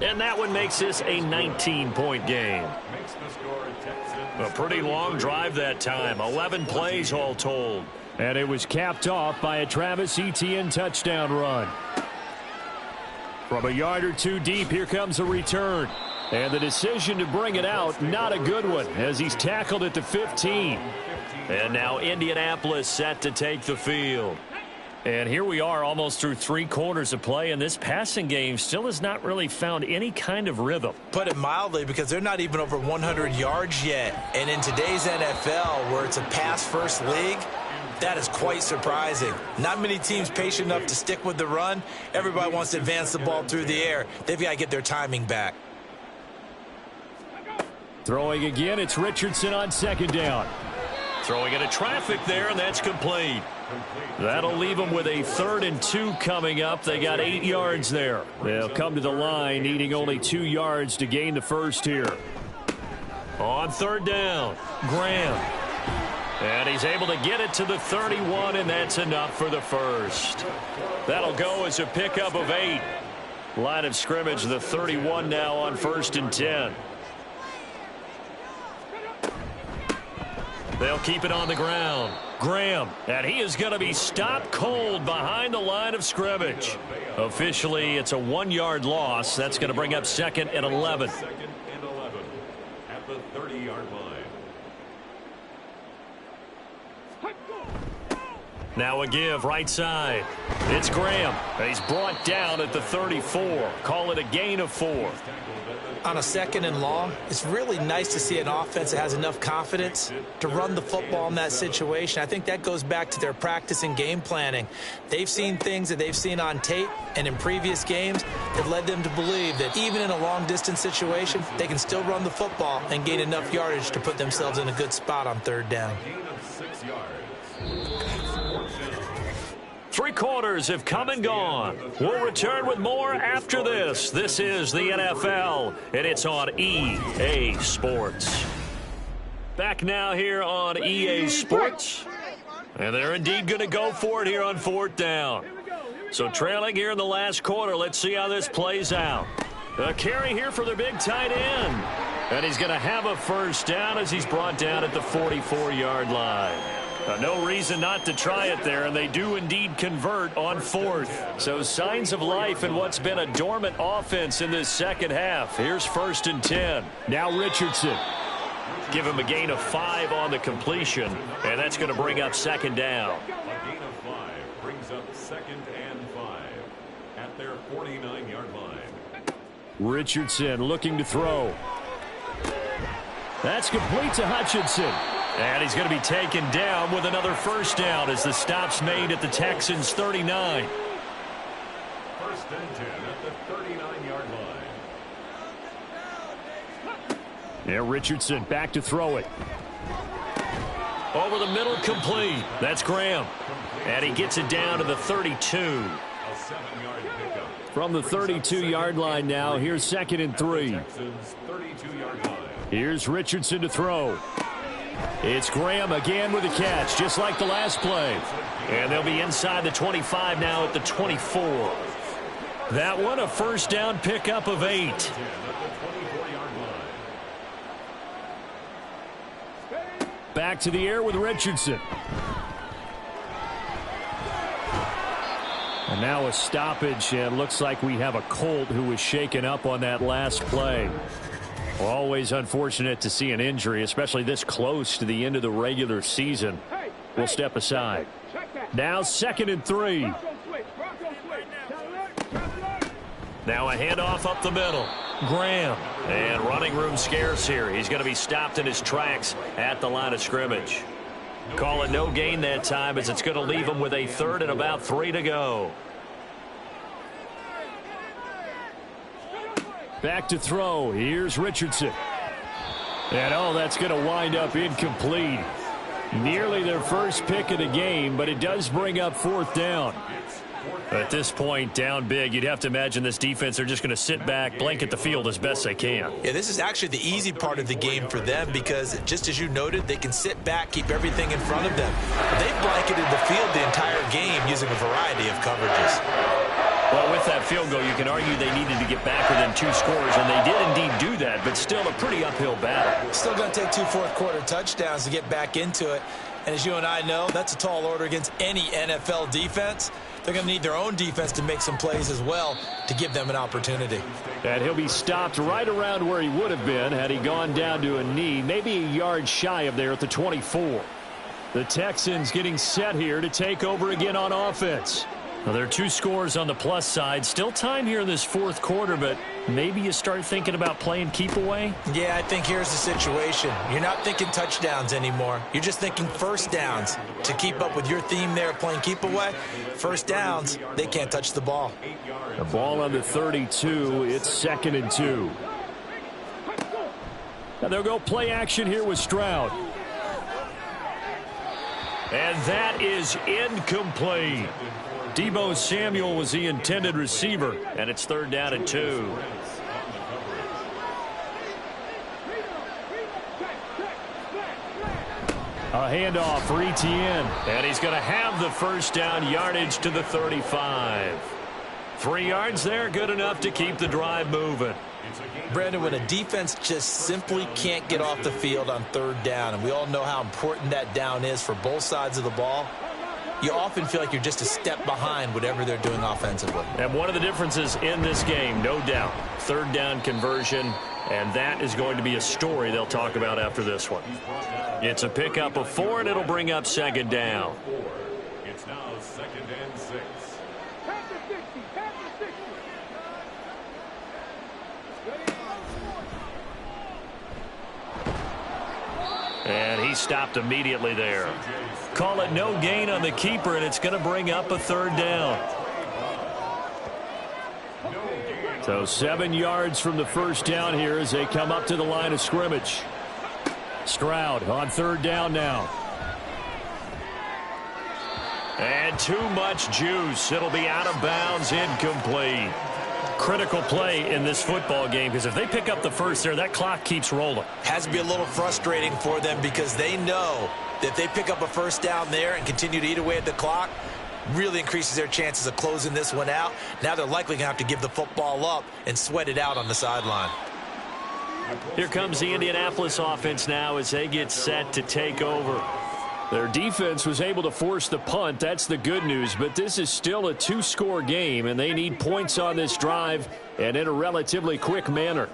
And that one makes this a 19-point game. Makes the score Texans. A pretty long drive that time, 11 plays all told. And it was capped off by a Travis Etienne touchdown run. From a yard or two deep, here comes a return. And the decision to bring it out, not a good one, as he's tackled at the 15. And now Indianapolis set to take the field. And here we are almost through 3 quarters of play, and this passing game still has not really found any kind of rhythm. Put it mildly, because they're not even over 100 yards yet. And in today's NFL, where it's a pass-first league, that is quite surprising. Not many teams patient enough to stick with the run. Everybody wants to advance the ball through the air. They've got to get their timing back. Throwing again, it's Richardson on second down. Throwing into traffic there, and that's complete. That'll leave them with a 3rd and 2 coming up. They got 8 yards there. They'll come to the line, needing only 2 yards to gain the first here. On 3rd down, Graham. And he's able to get it to the 31, and that's enough for the first. That'll go as a pickup of 8. Line of scrimmage, the 31 now on 1st and 10. They'll keep it on the ground. Graham, and he is going to be stopped cold behind the line of scrimmage. Officially, it's a 1-yard loss. That's going to bring up 2nd and 11. 2nd and 11 at the 30-yard line. Now a give right side. It's Graham. He's brought down at the 34. Call it a gain of 4. On a 2nd and long, it's really nice to see an offense that has enough confidence to run the football in that situation. I think that goes back to their practice and game planning. They've seen things that they've seen on tape and in previous games that led them to believe that even in a long-distance situation, they can still run the football and gain enough yardage to put themselves in a good spot on 3rd down. Gain of 6 yards. 3 quarters have come and gone. We'll return with more after this. This is the NFL, and it's on EA Sports. Back now here on EA Sports. And they're indeed going to go for it here on 4th down. So trailing here in the last quarter, let's see how this plays out. A carry here for the big tight end. And he's going to have a first down as he's brought down at the 44-yard line. No reason not to try it there, and they do indeed convert on fourth. So signs of life in what's been a dormant offense in this second half. Here's 1st and 10. Now Richardson. Give him a gain of 5 on the completion, and that's going to bring up 2nd down. A gain of 5 brings up 2nd and 5 at their 49-yard line. Richardson looking to throw. That's complete to Hutchinson. And he's going to be taken down with another 1st down as the stop's made at the Texans' 39. 1st and 10 at the 39-yard line. Yeah, Richardson back to throw it. Over the middle, complete. That's Graham. And he gets it down to the 32. A 7-yard pickup. From the 32-yard line now, here's 2nd and 3. Texans' 32-yard line. Here's Richardson to throw. It's Graham again with a catch, just like the last play. And they'll be inside the 25 now at the 24. That one a 1st down pickup of 8. Back to the air with Richardson. And now a stoppage, and looks like we have a Colt who was shaken up on that last play. Always unfortunate to see an injury, especially this close to the end of the regular season. We'll step aside. Now 2nd and 3. Now a handoff up the middle. Graham. And running room scarce here. He's going to be stopped in his tracks at the line of scrimmage. Call it no gain that time, as it's going to leave him with a 3rd and about 3 to go. Back to throw. Here's Richardson. And that's going to wind up incomplete. Nearly their first pick of the game, but it does bring up 4th down. At this point, down big, you'd have to imagine this defense are just going to sit back, blanket the field as best they can. Yeah, this is actually the easy part of the game for them because, just as you noted, they can sit back, keep everything in front of them. They've blanketed the field the entire game using a variety of coverages. Well, with that field goal, you can argue they needed to get back within 2 scores, and they did indeed do that, but still a pretty uphill battle. Still going to take 2 fourth-quarter touchdowns to get back into it. And as you and I know, that's a tall order against any NFL defense. They're going to need their own defense to make some plays as well to give them an opportunity. And he'll be stopped right around where he would have been had he gone down to a knee, maybe a yard shy of there at the 24. The Texans getting set here to take over again on offense. Well, there are 2 scores on the plus side. Still time here in this 4th quarter, but maybe you start thinking about playing keep away? Yeah, I think here's the situation. You're not thinking touchdowns anymore. You're just thinking 1st downs. To keep up with your theme there, playing keep away, 1st downs, they can't touch the ball. The ball on the 32. It's 2nd and 2. Now they'll go play action here with Stroud. And that is incomplete. Deebo Samuel was the intended receiver, and it's 3rd down and 2. A handoff for Etienne, and he's going to have the 1st down, yardage to the 35. 3 yards there, good enough to keep the drive moving. Brandon, when a defense just simply can't get off the field on 3rd down, and we all know how important that down is for both sides of the ball, you often feel like you're just a step behind whatever they're doing offensively. And one of the differences in this game, no doubt, 3rd down conversion, and that is going to be a story they'll talk about after this one. It's a pickup of 4, and it'll bring up 2nd down. It's now 2nd and 6. And he stopped immediately there. Call it no gain on the keeper, and it's going to bring up a 3rd down. So 7 yards from the 1st down here as they come up to the line of scrimmage. Stroud on 3rd down now. And too much juice. It'll be out of bounds, incomplete. Critical play in this football game, because if they pick up the 1st there, that clock keeps rolling. Has to be a little frustrating for them because they know that if they pick up a 1st down there and continue to eat away at the clock, really increases their chances of closing this one out. Now they're likely going to have to give the football up and sweat it out on the sideline. Here comes the Indianapolis offense now as they get set to take over. Their defense was able to force the punt. That's the good news, but this is still a two-score game, and they need points on this drive and in a relatively quick manner.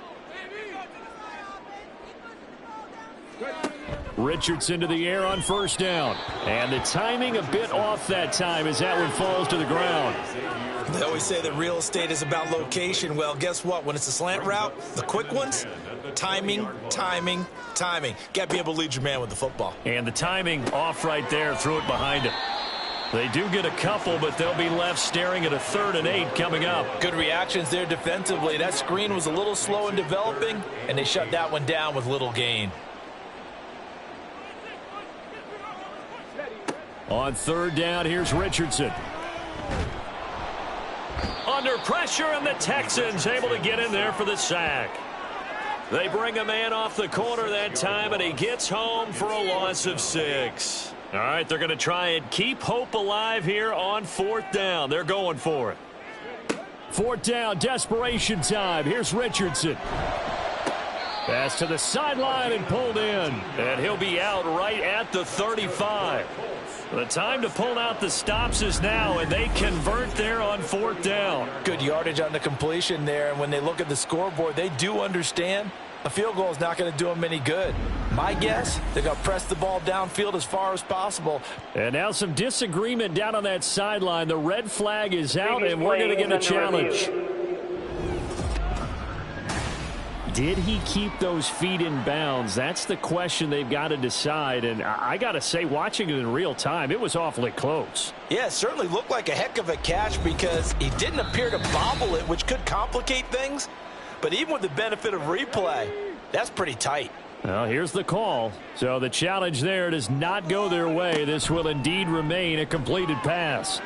Richardson to the air on first down. And the timing a bit off that time as that one falls to the ground. They always say that real estate is about location. Well, guess what? When it's a slant route, the quick ones, timing, timing, timing. Got to be able to lead your man with the football. And the timing off right there. Threw it behind him. They do get a couple, but they'll be left staring at a 3rd and 8 coming up. Good reactions there defensively. That screen was a little slow in developing, and they shut that one down with little gain. On 3rd down, here's Richardson. Under pressure, and the Texans able to get in there for the sack. They bring a man off the corner that time, and he gets home for a loss of 6. All right, they're going to try and keep hope alive here on 4th down. They're going for it. 4th down, desperation time. Here's Richardson. Pass to the sideline and pulled in. And he'll be out right at the 35. The time to pull out the stops is now, and they convert there on 4th down. Good yardage on the completion there, and when they look at the scoreboard, they do understand a field goal is not going to do them any good. My guess, they're going to press the ball downfield as far as possible. And now some disagreement down on that sideline. The red flag is out, and we're going to get a challenge. Did he keep those feet in bounds? That's the question they've got to decide. And I got to say, watching it in real time, it was awfully close. Yeah, it certainly looked like a heck of a catch because he didn't appear to bobble it, which could complicate things. But even with the benefit of replay, that's pretty tight. Well, here's the call. So the challenge there does not go their way. This will indeed remain a completed pass.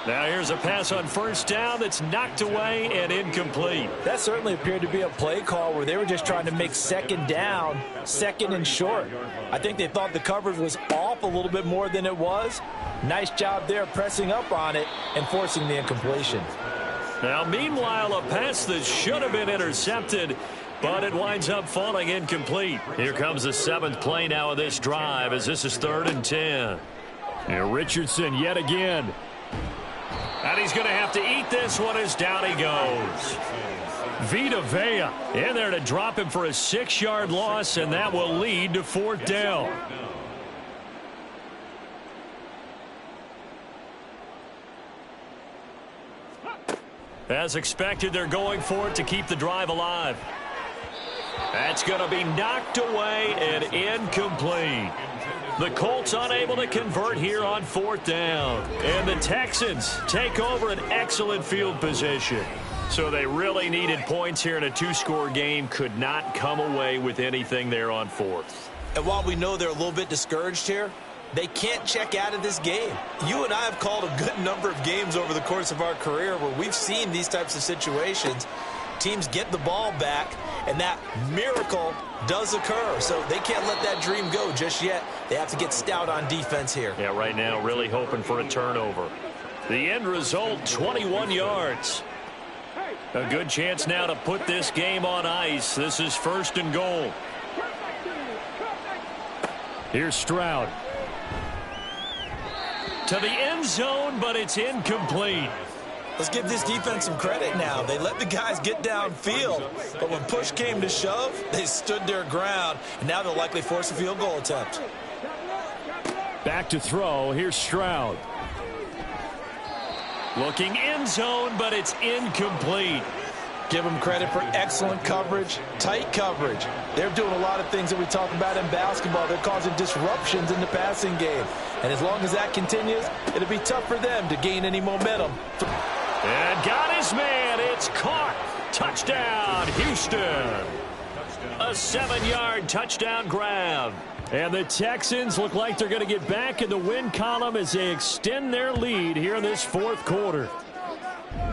Now here's a pass on 1st down that's knocked away and incomplete. That certainly appeared to be a play call where they were just trying to make 2nd down, 2nd and short. I think they thought the coverage was off a little bit more than it was. Nice job there pressing up on it and forcing the incompletion. Now meanwhile, a pass that should have been intercepted, but it winds up falling incomplete. Here comes the 7th play now of this drive as this is 3rd and 10. And Richardson yet again. And he's going to have to eat this one as down he goes. Vita Vea in there to drop him for a 6-yard loss, and that will lead to 4th down. As expected, they're going for it to keep the drive alive. That's going to be knocked away and incomplete. The Colts unable to convert here on 4th down. And the Texans take over an excellent field position. So they really needed points here in a 2-score game. Could not come away with anything there on 4th. And while we know they're a little bit discouraged here, they can't check out of this game. You and I have called a good number of games over the course of our career where we've seen these types of situations. Teams get the ball back, and that miracle does occur. So they can't let that dream go just yet. They have to get stout on defense here. Yeah, right now really hoping for a turnover. The end result, 21 yards. A good chance now to put this game on ice. This is 1st and goal. Here's Stroud. To the end zone, but it's incomplete. Let's give this defense some credit now. They let the guys get downfield, but when push came to shove, they stood their ground, and now they'll likely force a field goal attempt. Back to throw. Here's Stroud. Looking end zone, but it's incomplete. Give them credit for excellent coverage, tight coverage. They're doing a lot of things that we talk about in basketball. They're causing disruptions in the passing game. And as long as that continues, it'll be tough for them to gain any momentum. And got his man. It's caught. Touchdown, Houston. A 7-yard touchdown grab. And the Texans look like they're going to get back in the win column as they extend their lead here in this 4th quarter.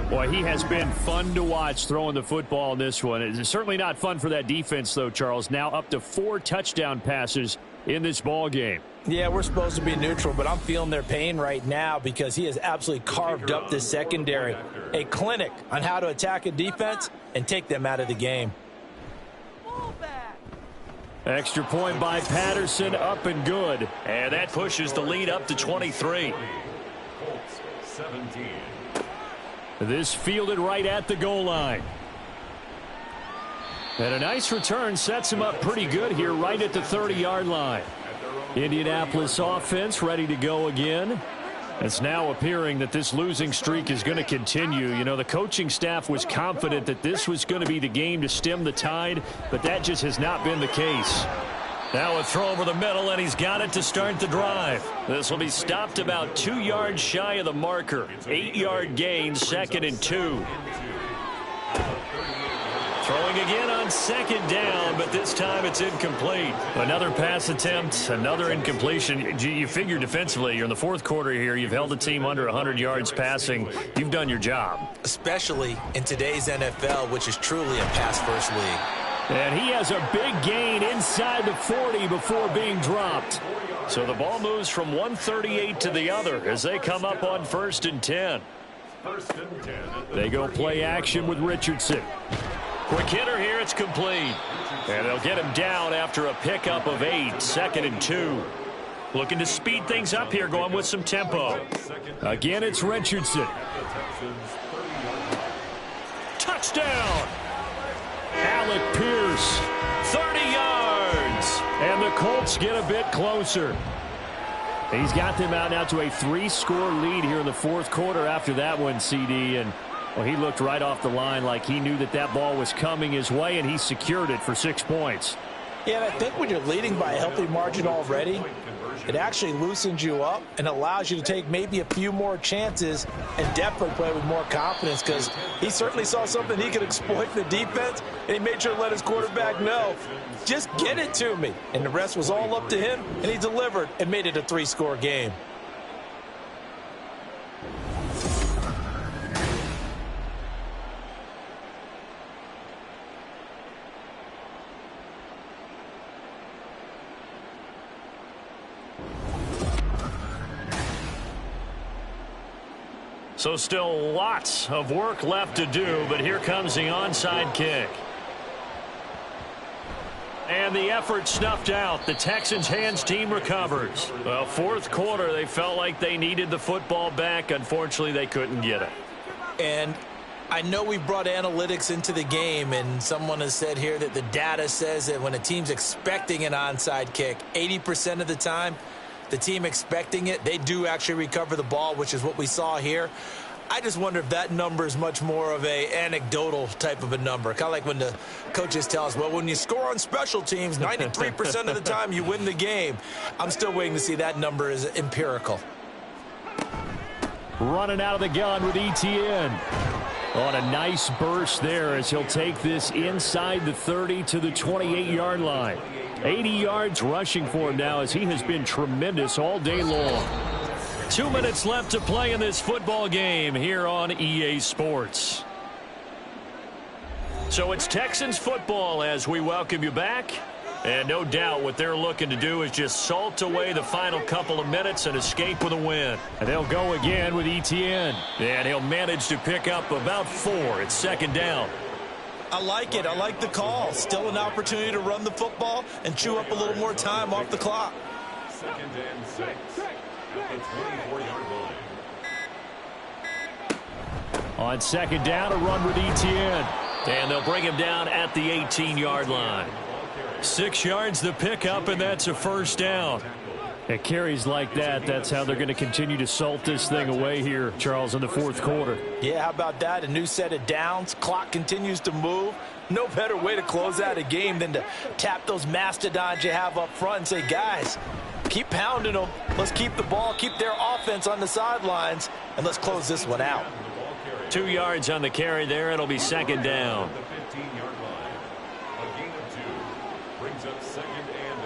Boy, he has been fun to watch throwing the football in this one. It's certainly not fun for that defense, though, Charles. Now up to 4 touchdown passes in this ball game. Yeah, we're supposed to be neutral, but I'm feeling their pain right now because he has absolutely carved up this secondary. A clinic on how to attack a defense and take them out of the game. Extra point by Patterson, up and good. And that pushes the lead up to 23. Colts 17. This fielded right at the goal line. And a nice return sets him up pretty good here right at the 30-yard line. Indianapolis offense ready to go again. It's now appearing that this losing streak is going to continue. You know, the coaching staff was confident that this was going to be the game to stem the tide, but that just has not been the case. Now a throw over the middle, and he's got it to start the drive. This will be stopped about 2 yards shy of the marker. 8-yard gain, 2nd and 2. Throwing again on 2nd down, but this time it's incomplete. Another pass attempt, another incompletion. You figure defensively, you're in the fourth quarter here. You've held the team under 100 yards passing. You've done your job. Especially in today's NFL, which is truly a pass-first league. And he has a big gain inside the 40 before being dropped. So the ball moves from 138 to the other as they come up on 1st and 10. They go play action with Richardson. Quick hitter here, it's complete. And they'll get him down after a pickup of 8, 2nd and 2. Looking to speed things up here, going with some tempo. Again, it's Richardson. Touchdown! Alec Pierce. 30 yards! And the Colts get a bit closer. He's got them out now to a 3-score lead here in the fourth quarter after that one, CD. And well, he looked right off the line like he knew that that ball was coming his way, and he secured it for 6 points. Yeah, and I think when you're leading by a healthy margin already, it actually loosens you up and allows you to take maybe a few more chances and definitely play with more confidence, because he certainly saw something he could exploit in the defense, and he made sure to let his quarterback know, just get it to me. And the rest was all up to him, and he delivered and made it a 3-score game. So still lots of work left to do, but here comes the onside kick. And the effort snuffed out. The Texans' hands team recovers. Well, fourth quarter, they felt like they needed the football back. Unfortunately, they couldn't get it. And I know we brought analytics into the game, and someone has said here that the data says that when a team's expecting an onside kick, 80% of the time, the team expecting it, they do actually recover the ball, which is what we saw here. I just wonder if that number is much more of a anecdotal type of a number. Kind of like when the coaches tell us, well, when you score on special teams, 93% of the time you win the game. I'm still waiting to see that number is empirical. Running out of the gun with ETN. On a nice burst there as he'll take this inside the 30 to the 28-yard line. 80 yards rushing for him now as he has been tremendous all day long. 2 minutes left to play in this football game here on EA Sports. So it's Texans football as we welcome you back. And no doubt what they're looking to do is just salt away the final couple of minutes and escape with a win. And they'll go again with ETN. And he'll manage to pick up about 4. It's 2nd down. I like it. I like the call. Still an opportunity to run the football and chew up a little more time off the clock. 2nd and 6 at the 24-yard line. On 2nd down, a run with ETN. And they'll bring him down at the 18-yard line. 6 yards the pickup, and that's a 1st down. It carries like that. That's how they're going to continue to salt this thing away here, Charles, in the fourth quarter. Yeah, how about that? A new set of downs. Clock continues to move. No better way to close out a game than to tap those mastodons you have up front and say, guys, keep pounding them. Let's keep the ball, keep their offense on the sidelines, and let's close this one out. 2 yards on the carry there. It'll be 2nd down. The 15-yard line. A gain of 2 brings up 2nd and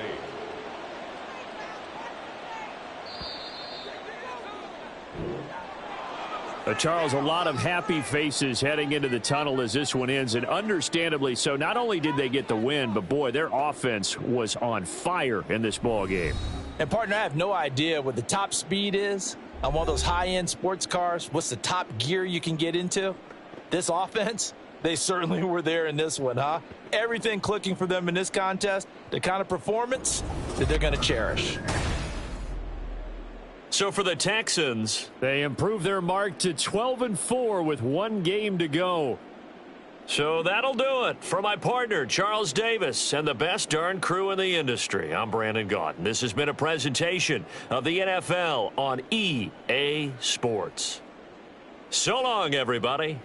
8. Charles, a lot of happy faces heading into the tunnel as this one ends, and understandably so. Not only did they get the win, but boy, their offense was on fire in this ball game. And partner, I have no idea what the top speed is on one of those high-end sports cars. What's the top gear you can get into? This offense, They certainly were there in this one, huh? Everything clicking for them in this contest, the kind of performance that they're going to cherish. So for the Texans, they improved their mark to 12-4 with one game to go. So that'll do it. For my partner, Charles Davis, and the best darn crew in the industry, I'm Brandon Gaudin. This has been a presentation of the NFL on EA Sports. So long, everybody.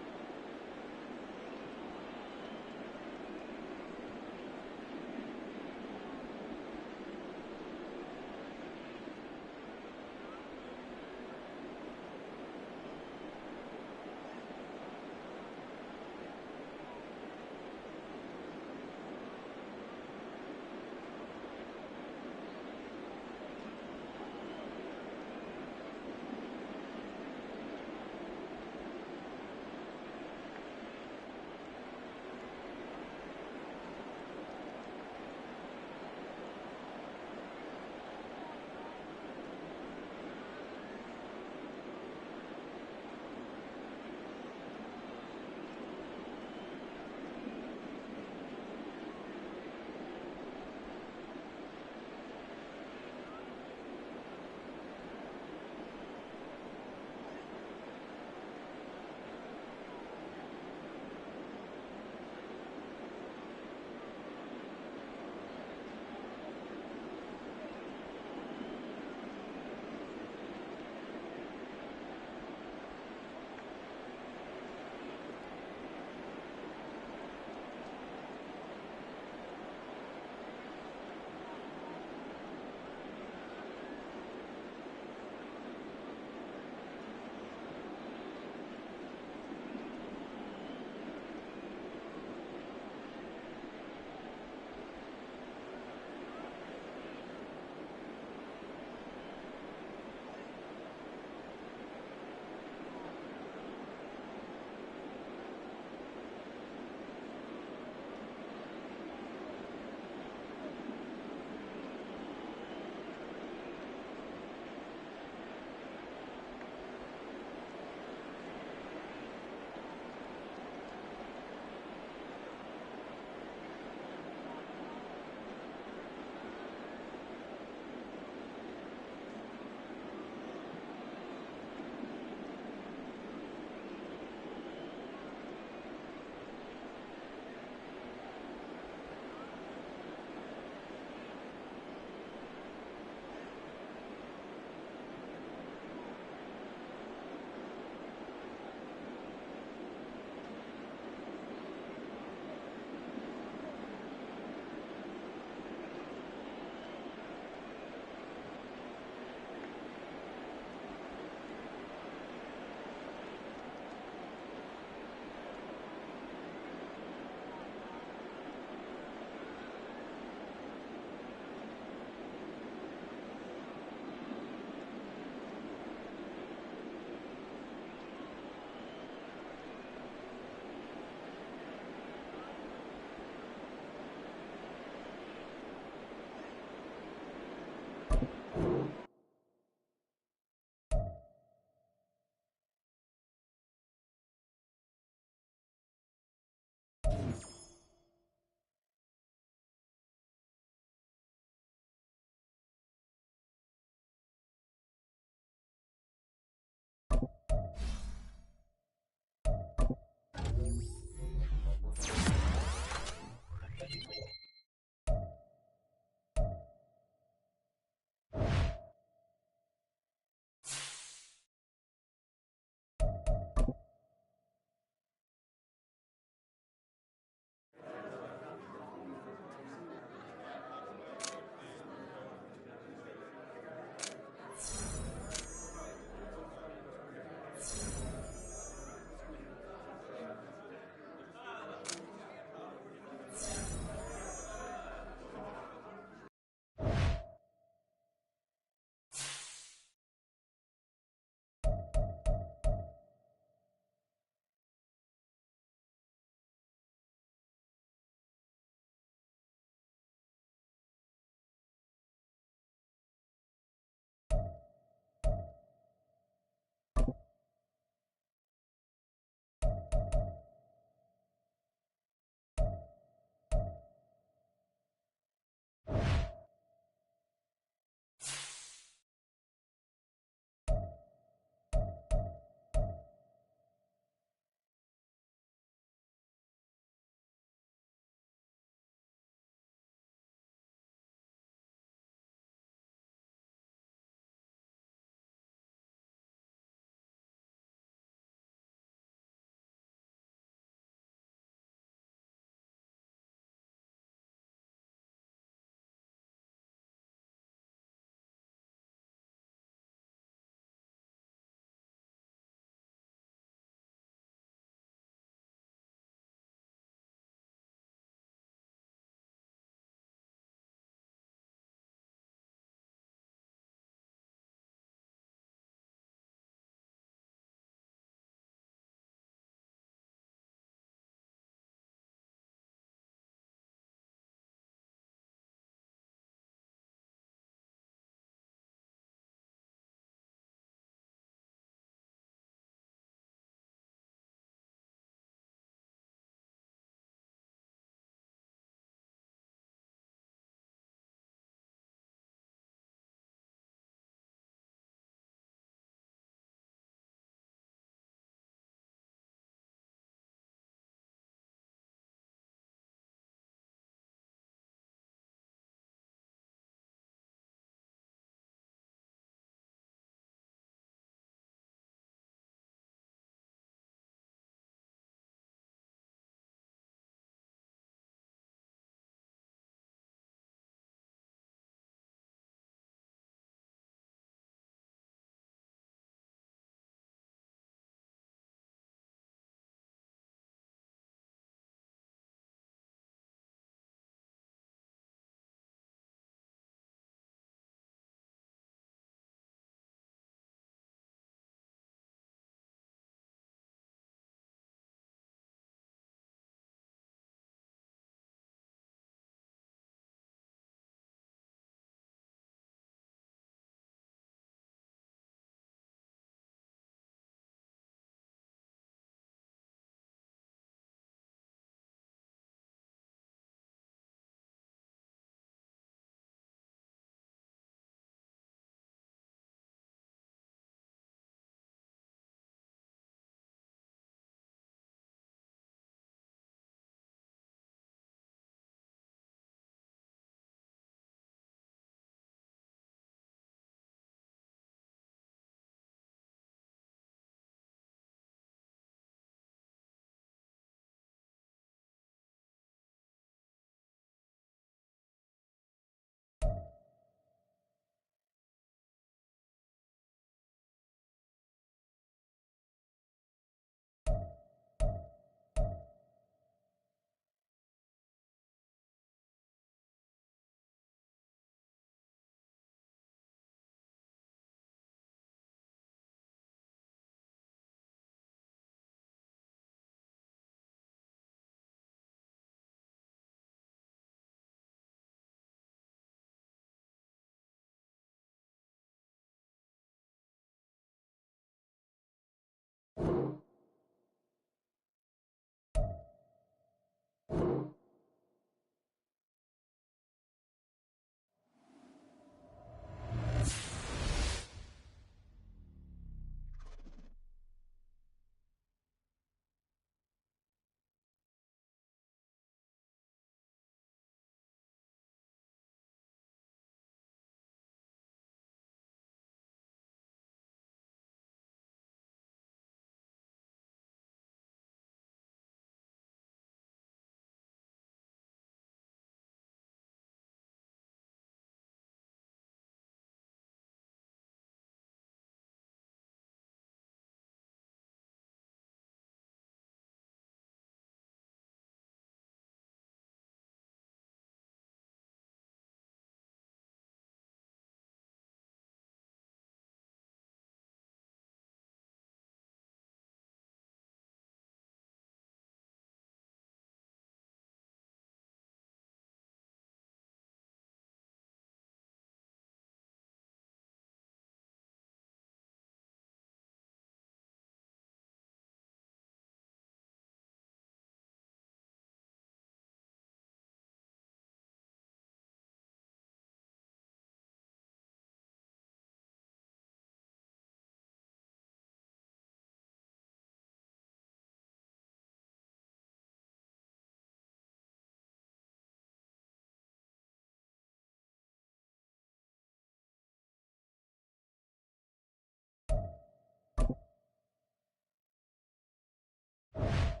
2.